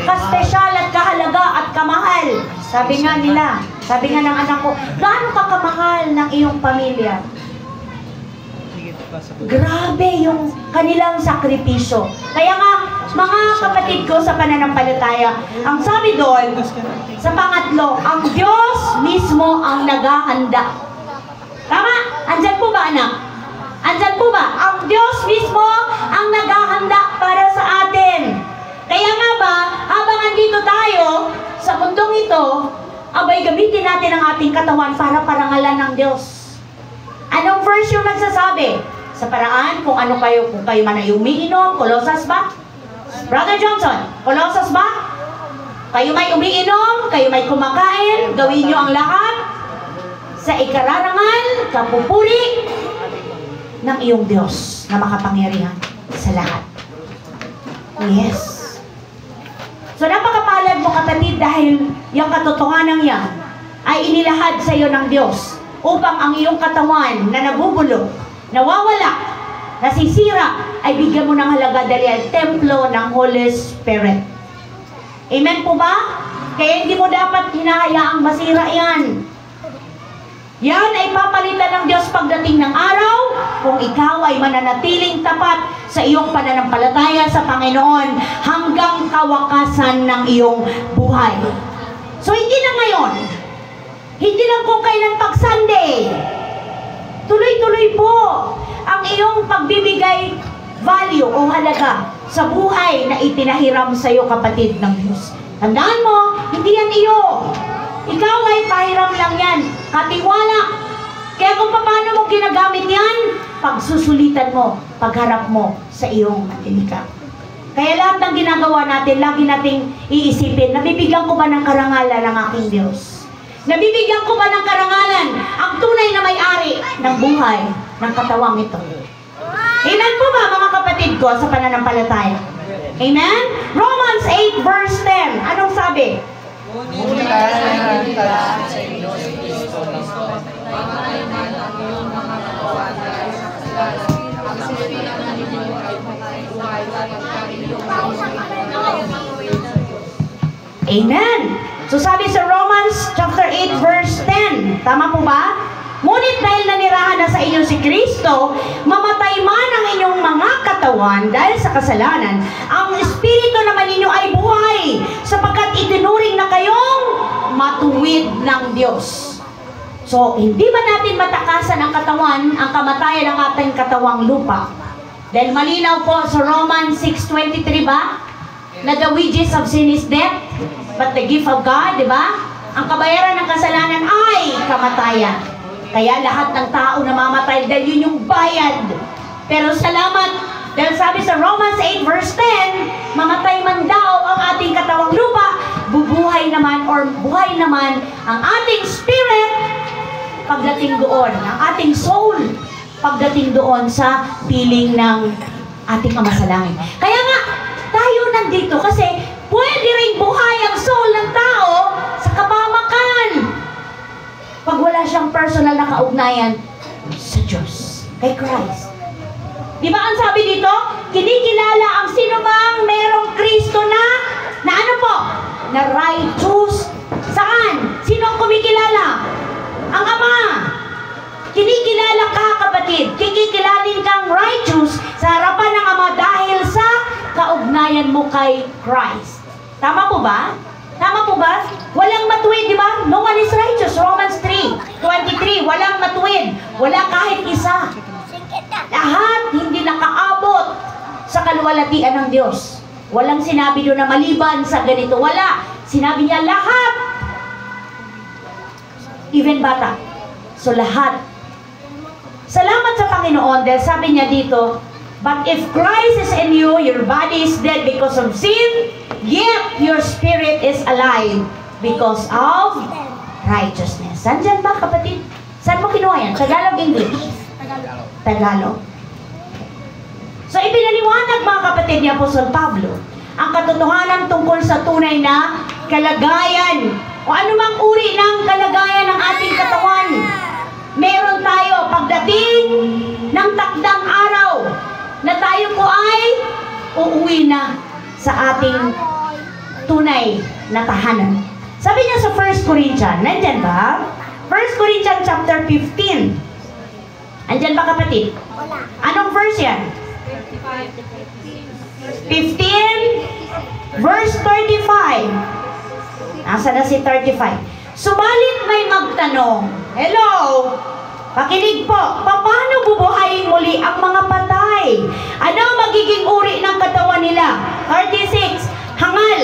ka-special at kahalaga at kamahal. Sabi nga nila, sabi nga ng anak ko, gaano ka kamahal ng iyong pamilya? Grabe yung kanilang sakripisyo. Kaya nga, mga kapatid ko sa pananampalataya, ang sabi doon, sa pangatlo, ang Diyos mismo ang naghahanda. Tama? Andyan po ba, anak? Andyan po ba? Ang Diyos mismo ang naghahanda para sa atin. Kaya nga ba, habang andito tayo sa mundong ito, abay gamitin natin ang ating katawan para parangalan ng Diyos. Anong verse yung nagsasabi? Sa paraan kung ano kayo, kung kayo man ay umiinom, Colossus ba? Brother Johnson, Colossus ba? Kayo may umiinom, kayo may kumakain, gawin nyo ang lahat sa ikararangal, kapupuri ng iyong Diyos na makapangyarihan sa lahat. Yes. So napakapalad mo kapatid dahil yung katotohanan yan ay inilahad sa iyo ng Diyos upang ang iyong katawan na nabubulok, nawawala, nasisira, ay bigyan mo ng halaga dahil ay templo ng Holy Spirit. Amen po ba? Kaya hindi mo dapat hinahayaang masira yan. Yan ay papalitan ng Diyos pagdating ng araw kung ikaw ay mananatiling tapat sa iyong pananampalataya sa Panginoon hanggang kawakasan ng iyong buhay. So hindi na ngayon, hindi lang kung kailan pag-Sunday, tuloy-tuloy po ang iyong pagbibigay value o halaga sa buhay na itinahiram sa iyo kapatid ng Diyos. Tandaan mo, hindi yan iyo. Ikaw ay pahiram lang yan. Katiwala. Kaya kung paano mo ginagamit yan, pagsusulitan mo, pagharap mo sa iyong katinika. Kaya lahat ng ginagawa natin, lagi nating iisipin, nabibigyan ko ba ng karangalan ng aking Diyos? Nabibigyan ko ba ng karangalan ang tunay na may-ari ng buhay ng katawang ito? Amen po ba mga kapatid ko sa pananampalataya? Amen? Romans 8 verse 10. Anong sabi? Amen. So sabi sa Romans chapter 8 verse 10, tama po ba? Ngunit dahil nanirahan na sa inyo si Kristo, mamatay man ang inyong mga katawan dahil sa kasalanan, ang Espiritu naman ninyo ay buhay, sapagkat itinuring na kayong matuwid ng Diyos. So, hindi man natin matakasan ang katawan, ang kamatayan ng ating katawang lupa. Dahil malinaw po sa Romans 6:23 ba? Na the wages of sin is death, but the gift of God, di ba? Ang kabayaran ng kasalanan ay kamatayan. Kaya lahat ng tao namamatay dahil yun yung bayad. Pero salamat, dahil sabi sa Romans 8 verse 10, mamatay man daw ang ating katawang lupa, bubuhay naman or buhay naman ang ating spirit pagdating doon, ang ating soul pagdating doon sa piling ng ating Ama sa langit. Kaya nga, tayo nandito kasi pwede rin buhay ang soul ng tao sa kapamakan pag wala siyang personal na kaugnayan sa Diyos, kay Christ. Di ba ang sabi dito? Kinikilala ang sino mang merong Kristo na ano po? Na righteous. Saan? Sino ang kumikilala? Ang Ama. Kinikilala ka, kapatid. Kikikilalin kang righteous sa harapan ng Ama dahil sa kaugnayan mo kay Christ. Tama po ba? Tama po ba? Walang matuwid, di ba? No one is righteous. Romans 3:23. Walang matuwid. Wala kahit isa. Lahat hindi nakaabot sa kaluwalhatian ng Diyos. Walang sinabi doon na maliban sa ganito. Wala. Sinabi niya lahat. Even bata. So lahat. Salamat sa Panginoon dahil sabi niya dito, but if Christ is in you, your body is dead because of sin, yet your spirit is alive because of righteousness. Saan dyan ba, kapatid? Saan mo kinuha yan? Tagalog, English? Tagalog. So, ipinaliwanag, mga kapatid ni Apostol Pablo, ang katotohanan tungkol sa tunay na kalagayan o anumang uri ng kalagayan ng ating katawan. Meron tayo pagdating ng takdang araw na tayo po ay uuwi na sa ating tunay na tahanan. Sabi niya sa 1 Corinthians, nandyan ba? 1 Corinthians chapter 15. Andyan ba, kapatid? Anong verse yan? 15 verse 35. Nasa na si 35? Subalit may magtanong, hello, pakinig po, paano bubuhayin muli ang mga patay? Ano magiging uri ng katawan nila? 36, hangal,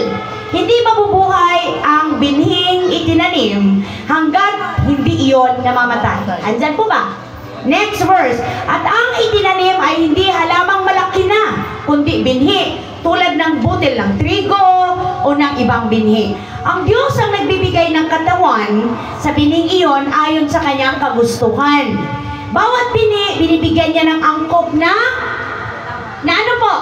hindi mabubuhay ang binhing itinanim hanggat hindi iyon namamatay. Andyan po ba? Next verse, at ang itinanim ay hindi halamang malaki na, kundi binhi, tulad ng butil ng trigo o ng ibang binhi. Ang Diyos ang nagbibigay ng katawan sa bining iyon ayon sa kanyang kagustuhan. Bawat binhi, binibigyan niya ng angkop na ano po?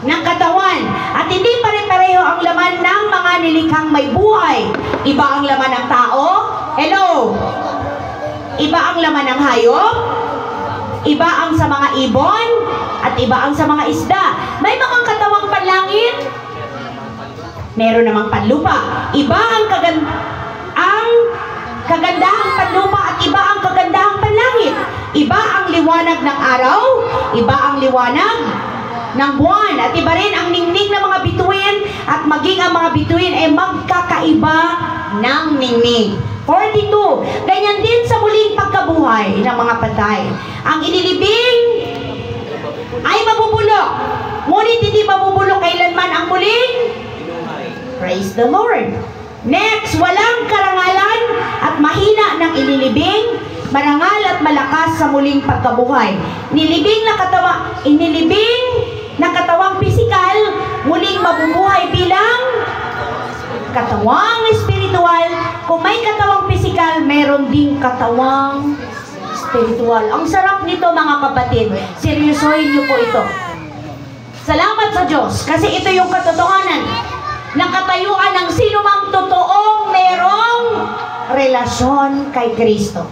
Ng katawan. At hindi pare-pareho ang laman ng mga nilikhang may buhay. Iba ang laman ng tao. Hello? Iba ang laman ng hayop. Iba ang sa mga ibon. At iba ang sa mga isda. May mga katawang panlangit. Meron namang panlupa. Iba ang kagandahang panlupa at iba ang kagandahang panlangit. Iba ang liwanag ng araw. Iba ang liwanag ng buwan. At iba rin ang ningning ng mga bituin. At maging ang mga bituin ay magkakaiba ng ningning. 42. Ganyan din sa muling pagkabuhay ng mga patay. Ang inilibing ay mabubulok. Ngunit hindi mabubulok kailanman ang muling. Praise the Lord. Next, walang karangalan at mahina ng inilibing, marangal at malakas sa muling pagkabuhay. Inilibing na katawang pisikal, muling mabubuhay bilang katawang espiritual. Kung may katawang pisikal, meron ding katawang spiritual. Ang sarap nito, mga kapatid. Seryosohin niyo po ito. Salamat sa Diyos kasi ito yung katotohanan ng katayuan ng sino mang totoong merong relasyon kay Kristo.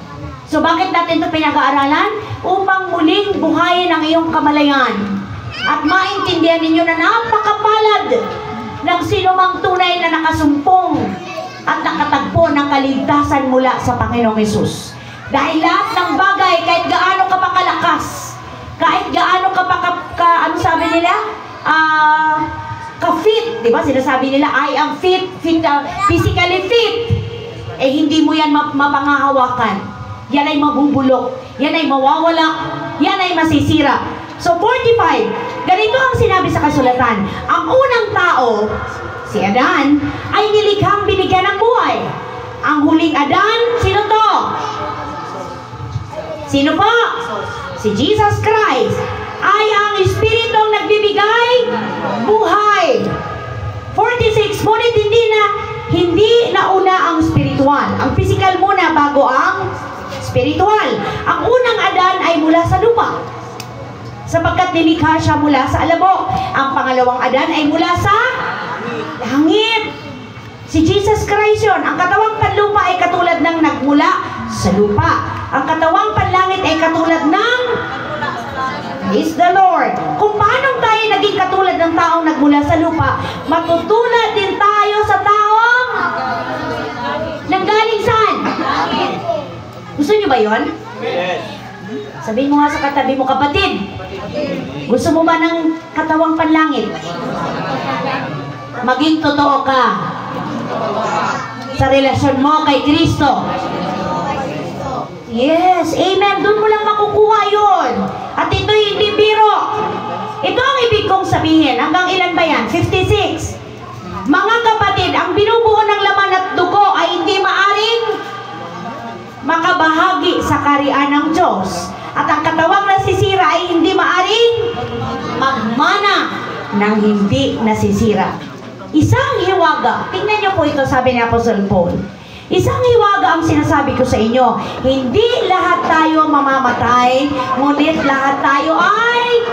So bakit natin ito pinag-aaralan? Upang muling buhayin ang iyong kamalayan at maintindihan ninyo na napakapalad ng sino mang tunay na nakasumpong at nakatagpo ng kaligtasan mula sa Panginoong Hesus. Dahil lahat ng bagay, kahit gaano ka pa kalakas, kahit gaano ka pa ano sabi nila? Ka-fit. Diba? Sinasabi nila, I am fit, physically fit. Eh, hindi mo yan mapangahawakan. Yan ay mabubulok. Yan ay mawawala. Yan ay masisira. So, 45. Ganito ang sinabi sa kasulatan. Ang unang tao, si Adan, ay nilikhang binigyan ng buhay. Ang huling Adan, sino to? Sino po? Si Jesus Christ ay ang Espiritong nagbibigay buhay. 46, ngunit hindi na una ang spiritual. Ang physical muna bago ang spiritual. Ang unang Adan ay mula sa lupa, sapagkat nilikha siya mula sa alabok. Ang pangalawang Adan ay mula sa langit. Si Jesus Christ yun. Ang katawang panlupa ay katulad ng nagmula sa lupa. Ang katawang panlangit ay katulad ng is the Lord. Kung paano tayo naging katulad ng taong nagmula sa lupa, matutulad din tayo sa taong nanggaling saan? Gusto niyo ba yun? Yes. Sabihin mo nga sa katabi mo, kapatid, gusto mo ba ng katawang panlangit? Maging totoo ka sa relasyon mo kay Kristo. Yes, amen. Doon mo lang makukuha yun. At ito hindi biro. Ito ang ibig kong sabihin. Hanggang ilan ba yan? 56. Mga kapatid, ang binubuo ng laman at dugo ay hindi maaring makabahagi sa kaharian ng Diyos. At ang katawang nasisira ay hindi maaring magmana ng hindi nasisira. Isang hiwaga. Tingnan niyo po ito, sabi ni Apostle Paul. Isang hiwaga ang sinasabi ko sa inyo. Hindi lahat tayo mamamatay, ngunit lahat tayo ay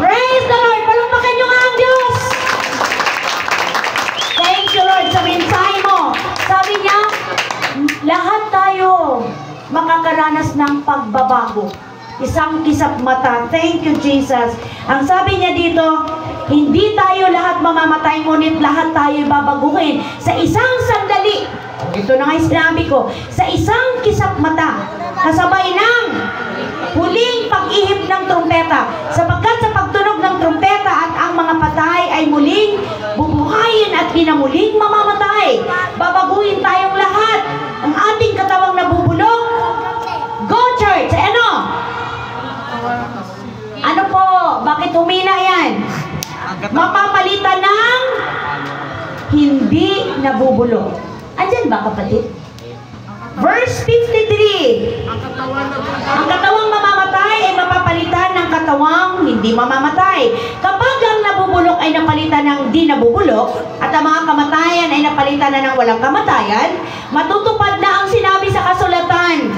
praise the Lord! Palakpakan niyo nga ang Diyos! Thank you, Lord, sa mensahe mo. Sabi niya, lahat tayo makakaranas ng pagbabago. Isang kisap mata. Thank you, Jesus. Ang sabi niya dito, hindi tayo lahat mamamatay, ngunit lahat tayo babaguhin sa isang sandali. Ito na nga sinabi ko, sa isang kisap mata, kasabay ng huling pag-ihip ng trumpeta, sapagkat sa pagtunog ng trumpeta at ang mga patay ay muling bubuhayin at pinamuling mamamatay. Babaguhin tayong lahat. Ang ating katawang nabubulok. Go church! Ano? Ano po? Bakit humina yan? Mapapalitan ng hindi nabubulok. Andyan ba, kapatid? Verse 53. Ang katawang mamamatay ay mapapalitan ng katawang hindi mamamatay. Kapag ang nabubulok ay napalitan ng di nabubulok, at ang mga kamatayan ay napalitan na ng walang kamatayan, matutupad na ang sinabi sa kasulatan.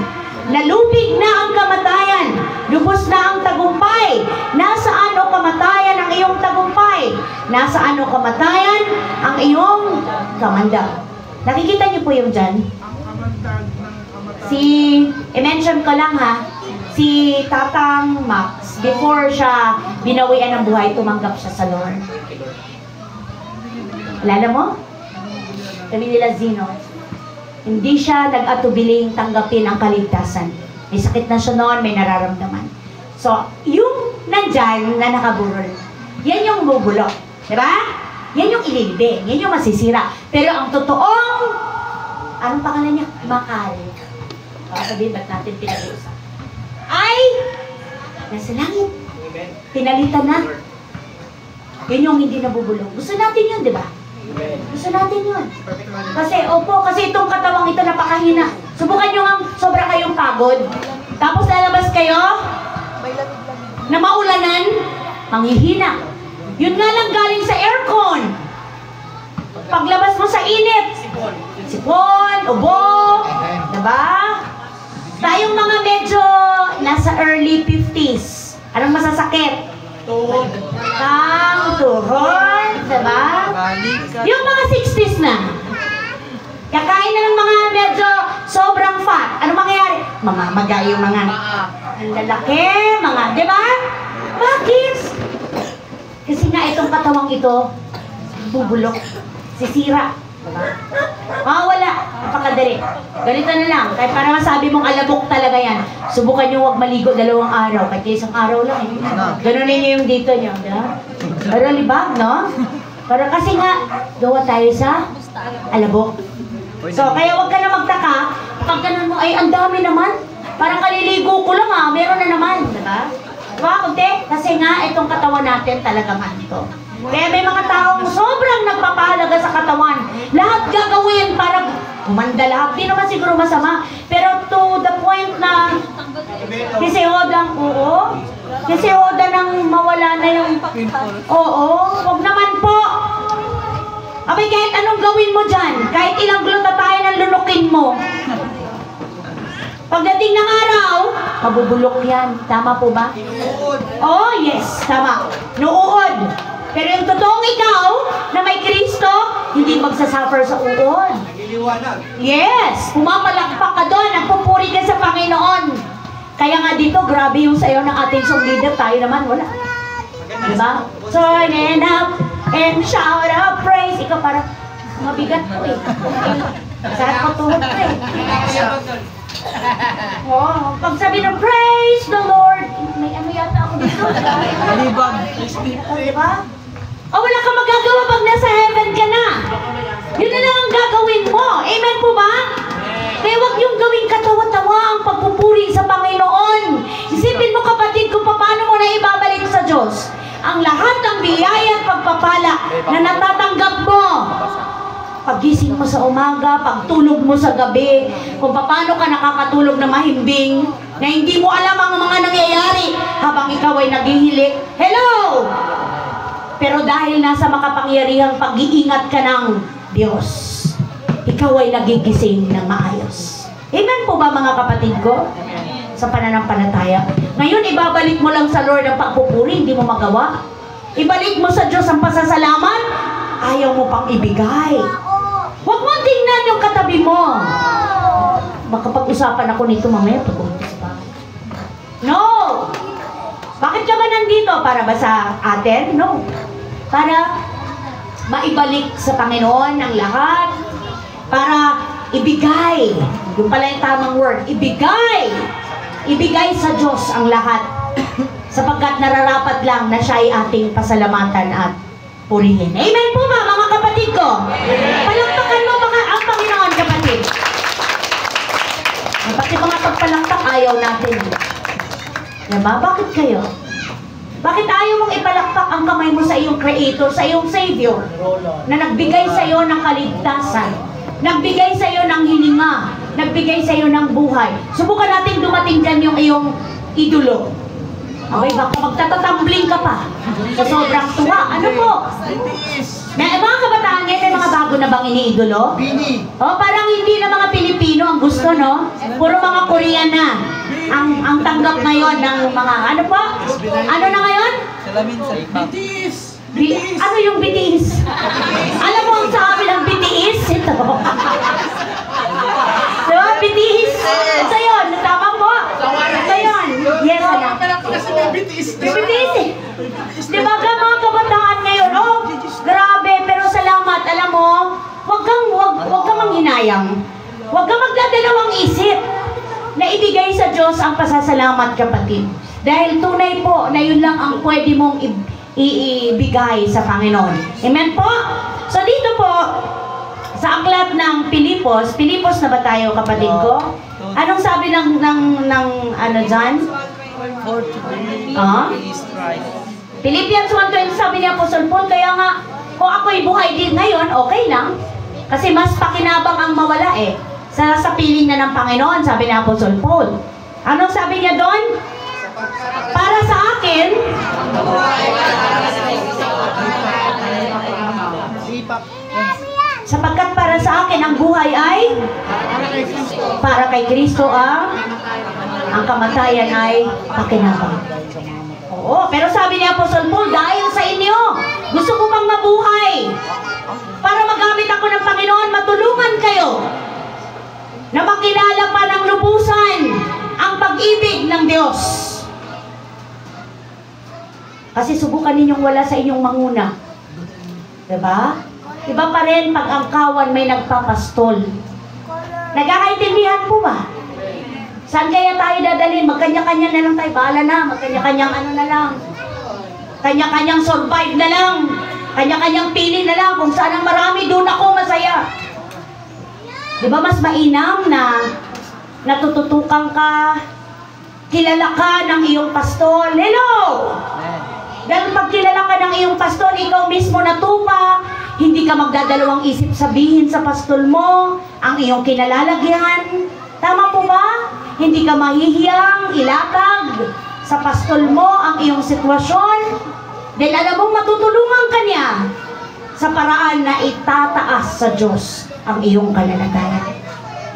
Nalubig na ang kamatayan, lubos na ang tagumpay. Nasaan o kamatayan ang iyong tagumpay? Nasaan o kamatayan ang iyong kamandag? Nakikita niyo po yung dyan? I-mention ko lang ha, si Tatang Max, before siya binawian ng buhay, tumanggap siya sa Lord. Alala mo? Kami nila Zino. Hindi siya nag-atubiling tanggapin ang kaligtasan. May sakit na siya noon, may nararamdaman. So, yung nandyan na nakaburol, yan yung bubulok. Diba? Yan yung ililibing, yan yung masisira. Pero ang totoong, anong pangalan niya? Makal. Sabihin, ba't natin pinag-uusap? Ay, nasa langit. Pinalitan na. Yan yung hindi nabubulong. Gusto natin yun, di ba? Gusto natin yun. Kasi itong katawang ito napakahina. Subukan nyo nga, sobra kayong pagod. Tapos lalabas kayo, na maulanan, manghihina. Yun nga lang galing sa aircon. Paglabas mo sa init, sipon, ubo, diba? Tayong mga medyo nasa early 50s. Anong masasakit? Tuhod. Tuhod, diba? Yung mga 60s na. Kakain na ng mga medyo sobrang fat. Ano mangyayari? Mamamaga yung mga ang lalaki, mga, diba? Bakit? Kasi nga itong katawang ito, bubulok, sisira. Diba? Wala. Napakadali. Ganito na lang. Kahit para masabi mong alabok talaga yan. Subukan nyo huwag maligo 2 araw. Kahit isang araw lang. Ganunin nyo yung dito nyo. Pero libag, no? Pero kasi nga, gawa tayo sa alabok. So, kaya huwag ka na magtaka. Pag ganun mo, ay, ang dami naman. Parang kaliligo ko lang meron na naman. Diba? Diba, kunti? Kasi nga, itong katawan natin talagang ito. Kaya may mga taong sobrang nagpapahalaga sa katawan. Lahat gagawin para kumanda lahat. Di naman siguro masama. Pero to the point na kasi Oda, oo. Kasi Oda nang mawala na yung oo. Huwag naman po. Abay, kahit anong gawin mo dyan, kahit ilang glutathione ang lunukin mo, pagdating ng araw, mabubulok yan. Tama po ba? Oh, yes. Tama. Nuod. Pero yung totoong ikaw, na may Kristo, hindi magsasuffer sa uod. Yes. Pumapalakpak ka doon. Nagpupuri ka sa Panginoon. Kaya nga dito, grabe yung sayo ng ating song leader. Tayo naman, wala. Diba? Turn up and shout out praise. Ikaw parang mabigat ko eh. Sarap ko tuhod ko eh. Oh, pag sabi ng praise the Lord, may ano yata ako dito. Malibag. Diba? O wala kang magagawa pag nasa heaven ka na. Yun na lang ang gagawin mo. Amen po ba? Kaya huwag yung gawing katawa-tawa ang pagpupuri sa Panginoon. Isipin mo kapatid kung paano mo na ibabalik sa Diyos ang lahat ng biyaya at pagpapala na natatanggap mo. Paggising mo sa umaga, pagtulog mo sa gabi, kung paano ka nakakatulog na mahimbing, na hindi mo alam ang mga nangyayari habang ikaw ay naghihilik. Hello! Pero dahil nasa makapangyarihang pag-iingat ka ng Diyos, ikaw ay nagigising ng maayos. Amen po ba mga kapatid ko? Sa pananampalataya. Ngayon, ibabalik mo lang sa Lord ang pagpupuri, hindi mo magawa. Ibalik mo sa Diyos ang pasasalamat, ayaw mo pang ibigay. Huwag mo tingnan yung katabi mo. Makapag-usapan ako nito mamaya pag umunti sa bahay. No! Bakit ka ba nandito? Para ba sa atin? No. Para maibalik sa Panginoon ang lahat. Para ibigay. Yung pala yung tamang word. Ibigay. Ibigay sa Diyos ang lahat. Sapagkat nararapat lang na siya ay ating pasalamatan at purihin. Amen po ba mga kapatid ko? Palakpakan mo mga ang Panginoon kapatid. Bakit mga pagpalakpak ayaw natin? Diba? Bakit kayo? Bakit ayaw mong ipalakpak ang kamay mo sa iyong Creator, sa iyong Savior, na nagbigay sa iyo ng kaligtasan, nagbigay sa iyo ng hininga, nagbigay sa iyo ng buhay? Subukan natin dumating dyan yung iyong idolo. Okay, baka magtatatumbling ka pa sa sobrang tuwa. Ano po? May mga kabataan ngayon, may mga bago na bang iniidolo? Oh, parang hindi na mga Pilipino ang gusto, no? Puro mga Korean na ang tanggap ngayon ng mga, ano po? Ano na ngayon? Ano yung BTS? Alam mo ang sabi ng BTS? Ito. Diba? BTS? Ito yun. Tama po? Ito yun. Yes, alam. BTS eh. Diba ka mga kabataan ngayon? Oh, grabe. Pero salamat. Alam mo, huwag kang manghinayang. Huwag kang magdadalawang isip na ibigay sa Diyos ang pasasalamat, kapatid. Dahil tunay po na yun lang ang pwede mong ibigay sa Panginoon. Amen po? So dito po, sa aklat ng Pilipos na ba tayo, kapatid ko? Anong sabi ng ano dyan? Philippians 1:20 sabi ni Apostle Paul, kaya nga, kung ako'y buhay din ngayon, okay lang. Kasi mas pakinabang ang mawala eh. Sa piling na ng Panginoon, sabi ni Apostle Paul. Anong sabi niya doon? Para sa akin, sapagkat para sa akin ang buhay ay para kay Kristo ang kamatayan ay pakinabang. Oo, pero sabi ni Apostle Paul, dahil sa inyo, gusto ko pang mabuhay para magamit ako ng Panginoon, matulungan kayo na makilala pa ng lubusan ang pag-ibig ng Diyos. Kasi subukan ninyong wala sa inyong manguna. Diba? Iba pa rin pag ang kawan may nagpapastol. Nagkakaintindihan po ba? Saan kaya tayo dadalhin? Magkanya-kanya na lang tayo. Bahala na. Magkanya-kanyang ano na lang. Kanya-kanyang survive na lang. Kanya-kanyang pili na lang. Kung saan ang marami, doon ako masaya. Di ba mas mainam na natututukan ka, kilala ka ng iyong pastol? Hello! Dahil pag kilala ka ng iyong pastol, ikaw mismo natupa, hindi ka magdadalawang isip sabihin sa pastol mo ang iyong kinalalagyan. Tama po ba? Hindi ka mahihiyang ilatag sa pastol mo ang iyong sitwasyon. Dahil alam mong matutulungan ka niya sa paraan na itataas sa Diyos ang iyong kalalagayan.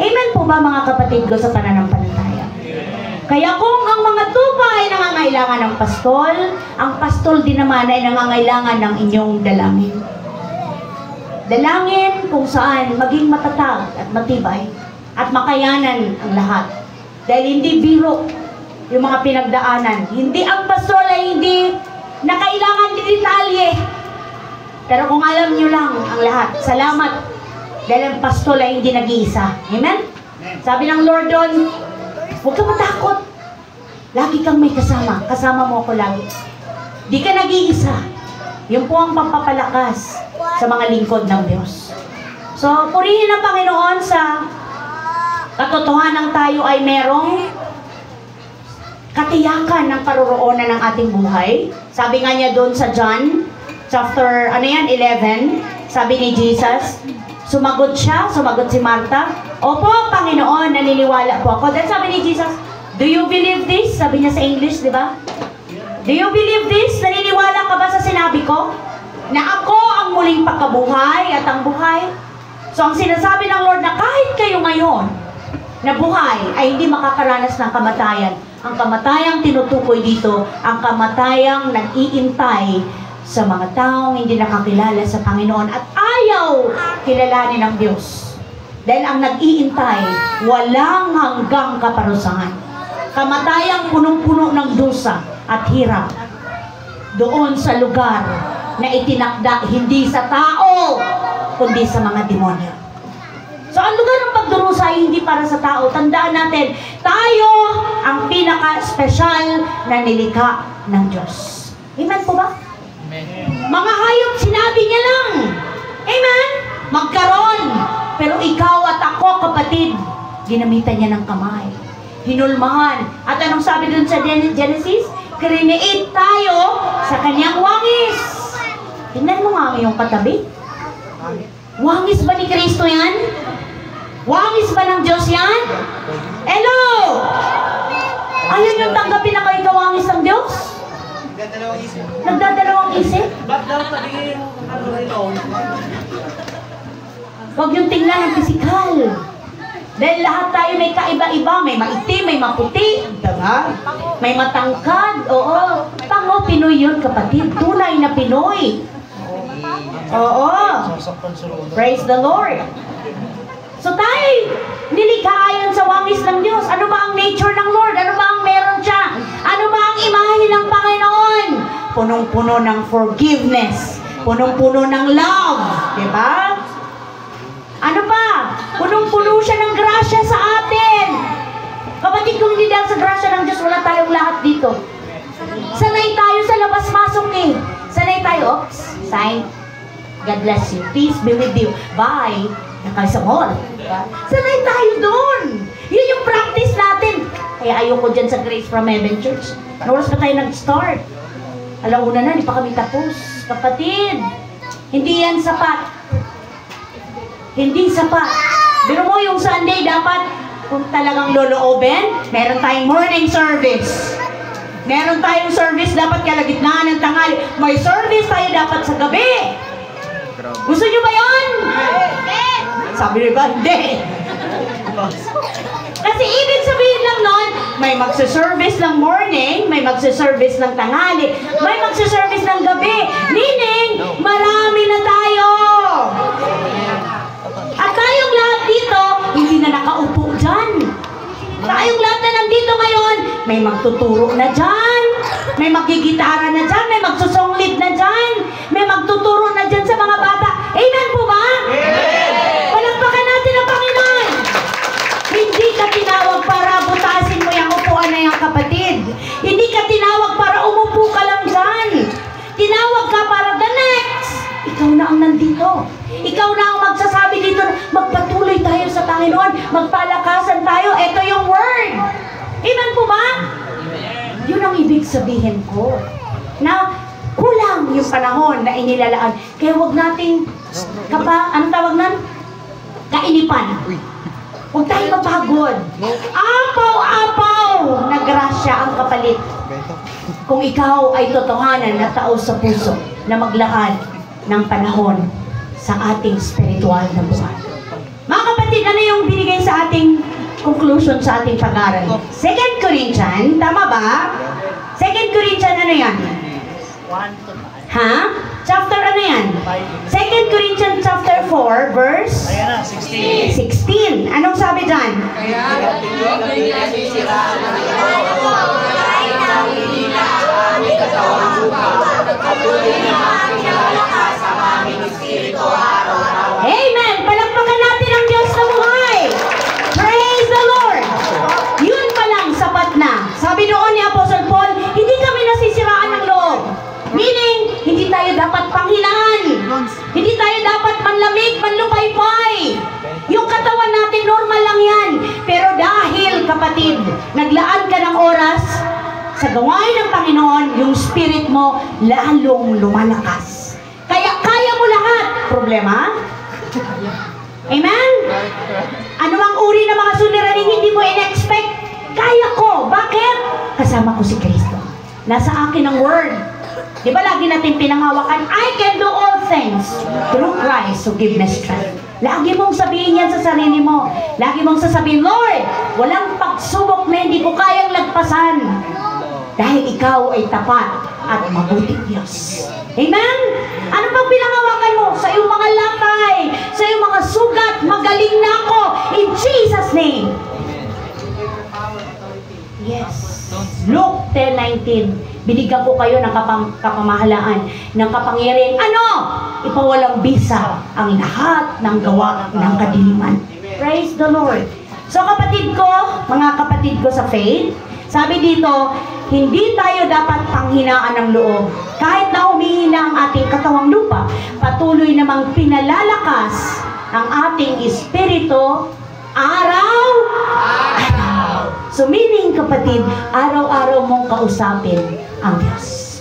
Amen po ba mga kapatid ko sa pananampalataya? Kaya kung ang mga tupa ay nangangailangan ng pastol, ang pastol din naman ay nangangailangan ng inyong dalangin. Dalangin kung saan maging matatag at matibay at makayanan ang lahat. Dahil hindi biro yung mga pinagdaanan. Hindi ang pastol ay hindi na kailangan din detalye. Pero kung alam nyo lang ang lahat, salamat. Dahil ang pastol ay hindi nag-iisa. Amen? Sabi ng Lord doon, huwag ka matakot. Lagi kang may kasama. Kasama mo ako lagi. Di ka nag-iisa. Yun po ang pampapalakas sa mga lingkod ng Diyos. So, purihin ang Panginoon sa katotohanan tayo ay merong katiyakan ng paroroonan ng ating buhay. Sabi nga niya doon sa John, chapter 11, sabi ni Jesus, sumagot si Martha, opo, Panginoon, naniniwala po ako. Then sabi ni Jesus, do you believe this? Sabi niya sa English, di ba? Do you believe this? Naniniwala ka ba sa sinabi ko? Na ako ang muling pagkabuhay at ang buhay? So ang sinasabi ng Lord na kahit kayo ngayon na buhay ay hindi makakaranas ng kamatayan. Ang kamatayang tinutukoy dito, ang kamatayang nag-iintay sa mga taong hindi nakakilala sa Panginoon at ayaw kilalanin ng Diyos. Dahil ang nag-iintay, walang hanggang kaparusahan. Kamatayang punong-puno ng dusa at hirap doon sa lugar na itinakda hindi sa tao, kundi sa mga demonyo. So, ang lugar ng pagdurusa ay hindi para sa tao. Tandaan natin, tayo ang pinaka-special na nilikha ng Diyos. Amen po ba? Amen. Mga hayop, sinabi niya lang. Amen? Magkaroon. Pero ikaw at ako, kapatid, ginamitan niya ng kamay. Hinulmahan. At anong sabi dun sa Genesis? Create tayo sa kanyang wangis. Tingnan mo nga ang iyong katabi. Wangis ba ni Kristo yan? Wangis ba ng Diyos yan? Hello! Ayaw niyong tanggapin na kayo kawangis ng Diyos? Nagdadalawang isip? Ba't daw sabihin ano ito? Huwag niyong tingnan ang pisikal. Dahil lahat tayo may kaiba-iba. May maitim, may maputi. Diba? May matangkad. Oo. Pango, Pinoy yun, kapatid. Tunay na Pinoy. Oo. Praise the Lord. So tayo, nilikha ayon sa wangis ng Diyos. Ano ba ang nature ng Lord? Ano ba ang meron siya? Ano ba ang imahe ng Panginoon? Punong-puno ng forgiveness. Punong-puno ng love. Diba? Ano ba? Punong-puno siya ng grasya sa atin. Kapatid, kung hindi dahil sa grasya ng Diyos, wala tayong lahat dito. Sanay tayo sa labas-masok eh. Sanay tayo, oops, sign. God bless you. Peace be with you. Bye. Nakalisang mall. Diba? Sanay tayo doon. Yun yung practice natin. Kaya ayoko dyan sa Grace from Heaven Church. Oras pa tayo nag-start. Alauna na, di pa kami tapos. Kapatid, hindi yan sapat. Hindi sapat. Pero mo yung Sunday dapat, kung talagang loloobin, meron tayong morning service. Meron tayong service dapat kalagitnaan ng tanghali. May service tayo dapat sa gabi. Gusto nyo ba yun? Sabi nyo ba? Hindi. Kasi ibig sabihin lang nun, may magsaservice ng morning, may magsaservice ng tanghali, may magsaservice ng gabi. Meaning, marami na tayo. At tayong lahat dito, hindi na nakaupo dyan. Tayong lahat na nandito ngayon, may magtuturo na dyan, may magigitara na dyan, may magsusonglit na dyan, may magtuturo na dyan sa mga bata. Amen po ba? Amen! Palakpakan natin ang Panginoon! sabihin ko na kulang yung panahon na inilalaan. Kaya huwag nating anong tawag nan? Kainipan. Huwag tayong mapagod. Apaw-apaw na grasya ang kapalit. Kung ikaw ay totohanan na tao sa puso na maglaan ng panahon sa ating spiritual na buhay. Mga kapatid, ano yung binigay sa ating conclusion sa ating pag-aaral? 2 Corinthians, tama ba? 2 Corinthians, ano yan? Ha? Chapter ano yan? 2 Corinthians chapter 4, verse? Ayan na, 16. 16. Anong sabi dyan? Amen! Palakpakan natin ang Diyos na buhay! Praise the Lord! Yun pa lang, sapat na. Sabi noon ni Apostle Paul, hindi kami nasisiraan ng loob. Meaning, hindi tayo dapat panghinaan. Hindi tayo dapat manlamig, manlupaypay. Yung katawan natin, normal lang yan. Pero dahil, kapatid, naglaan ka ng oras sa gawain ng Panginoon, yung spirit mo lalong lumalakas. Kaya kaya mo lahat. Problema? Amen? Ano ang uri ng mga suliraning hindi mo in-expect? Kaya ko. Bakit? Kasama ko si Kristo. Nasa akin ang word. Di ba lagi natin pinangawakan, I can do all things through Christ who give me strength. Lagi mong sabihin yan sa sarili mo. Lagi mong sasabihin, Lord, walang pagsubok na hindi ko kayang lagpasan. Dahil ikaw ay tapat at mabuting Diyos. Amen? Ano pang pinangawakan mo? Sa iyong mga latay, sa iyong mga sugat, magaling na ako. In Jesus' name. Yes. Luke 10:19. Binigyan ko kayo ng kapamahalaan, ng kapangyarihan. Ano? Ipawalang bisa ang lahat ng gawa ng kadiliman. Praise the Lord. So kapatid ko, mga kapatid ko sa faith, sabi dito, hindi tayo dapat panghinaan ng loob. Kahit na humihina ang ating katawang lupa, patuloy namang pinalalakas ang ating espiritu araw-araw. So meaning, kapatid, araw-araw mong kausapin ang Diyos.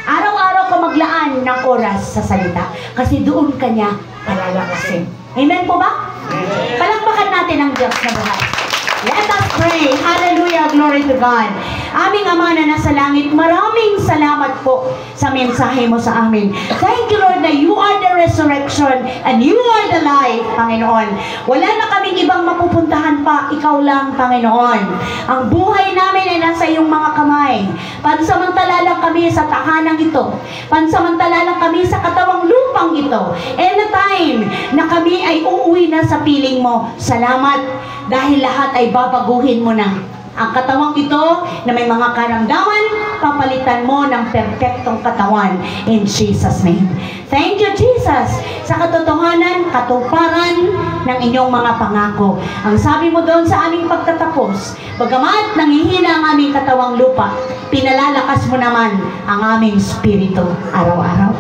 Araw-araw ka maglaan ng oras sa salita kasi doon ka niya palalakasin. Amen po ba? Palakpakan natin ang Diyos na buhay. Let us pray. Hallelujah. Glory to God. Aming Ama na nasa langit, maraming salamat po sa mensahe mo sa amin. Thank you, Lord, na you are the resurrection and you are the life, Panginoon. Wala na kaming ibang mapupuntahan pa. Ikaw lang, Panginoon. Ang buhay namin ay nasa iyong mga kamay. Pansamantala lang kami sa tahanang ito. Pansamantala lang kami sa katawang lupang ito. Anytime na kami ay uuwi na sa piling mo, salamat. Dahil lahat ay babaguhin mo na. Ang katawang ito na may mga karamdaman, papalitan mo ng perfectong katawan in Jesus' name. Thank you, Jesus, sa katotohanan, katuparan ng inyong mga pangako. Ang sabi mo doon sa aming pagtatapos, bagamat nangihina ang aming katawang lupa, pinalalakas mo naman ang aming spirito araw-araw.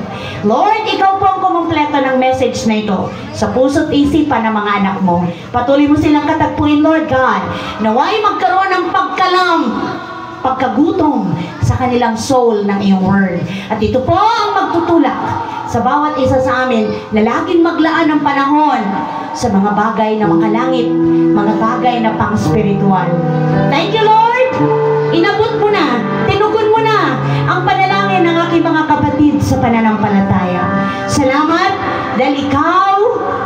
Lord, ikaw po ang kumumpleto ng message na ito sa puso't isipan ng mga anak mo. Patuloy mo silang katagpuin, Lord God, naway magkaroon ng pagkagutom sa kanilang soul ng iyong word. At ito po ang magtutulak sa bawat isa sa amin na laging maglaan ng panahon sa mga bagay na makalangit, mga bagay na pang-spiritual. Thank you, Lord! Inabot mo na, tinugon mo na ang panalangin ng aking mga kapatid sa pananampalataya. Salamat dahil ikaw,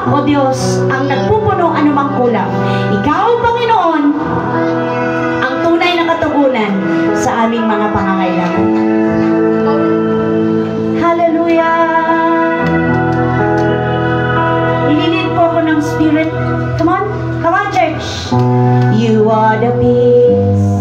O Diyos, ang nagpupuno anumang kulang. Ikaw, Panginoon, ang tunay na katugunan sa aming mga pangangailangan. Hallelujah! Nililid po ako ng Spirit. Come on, church! You are the peace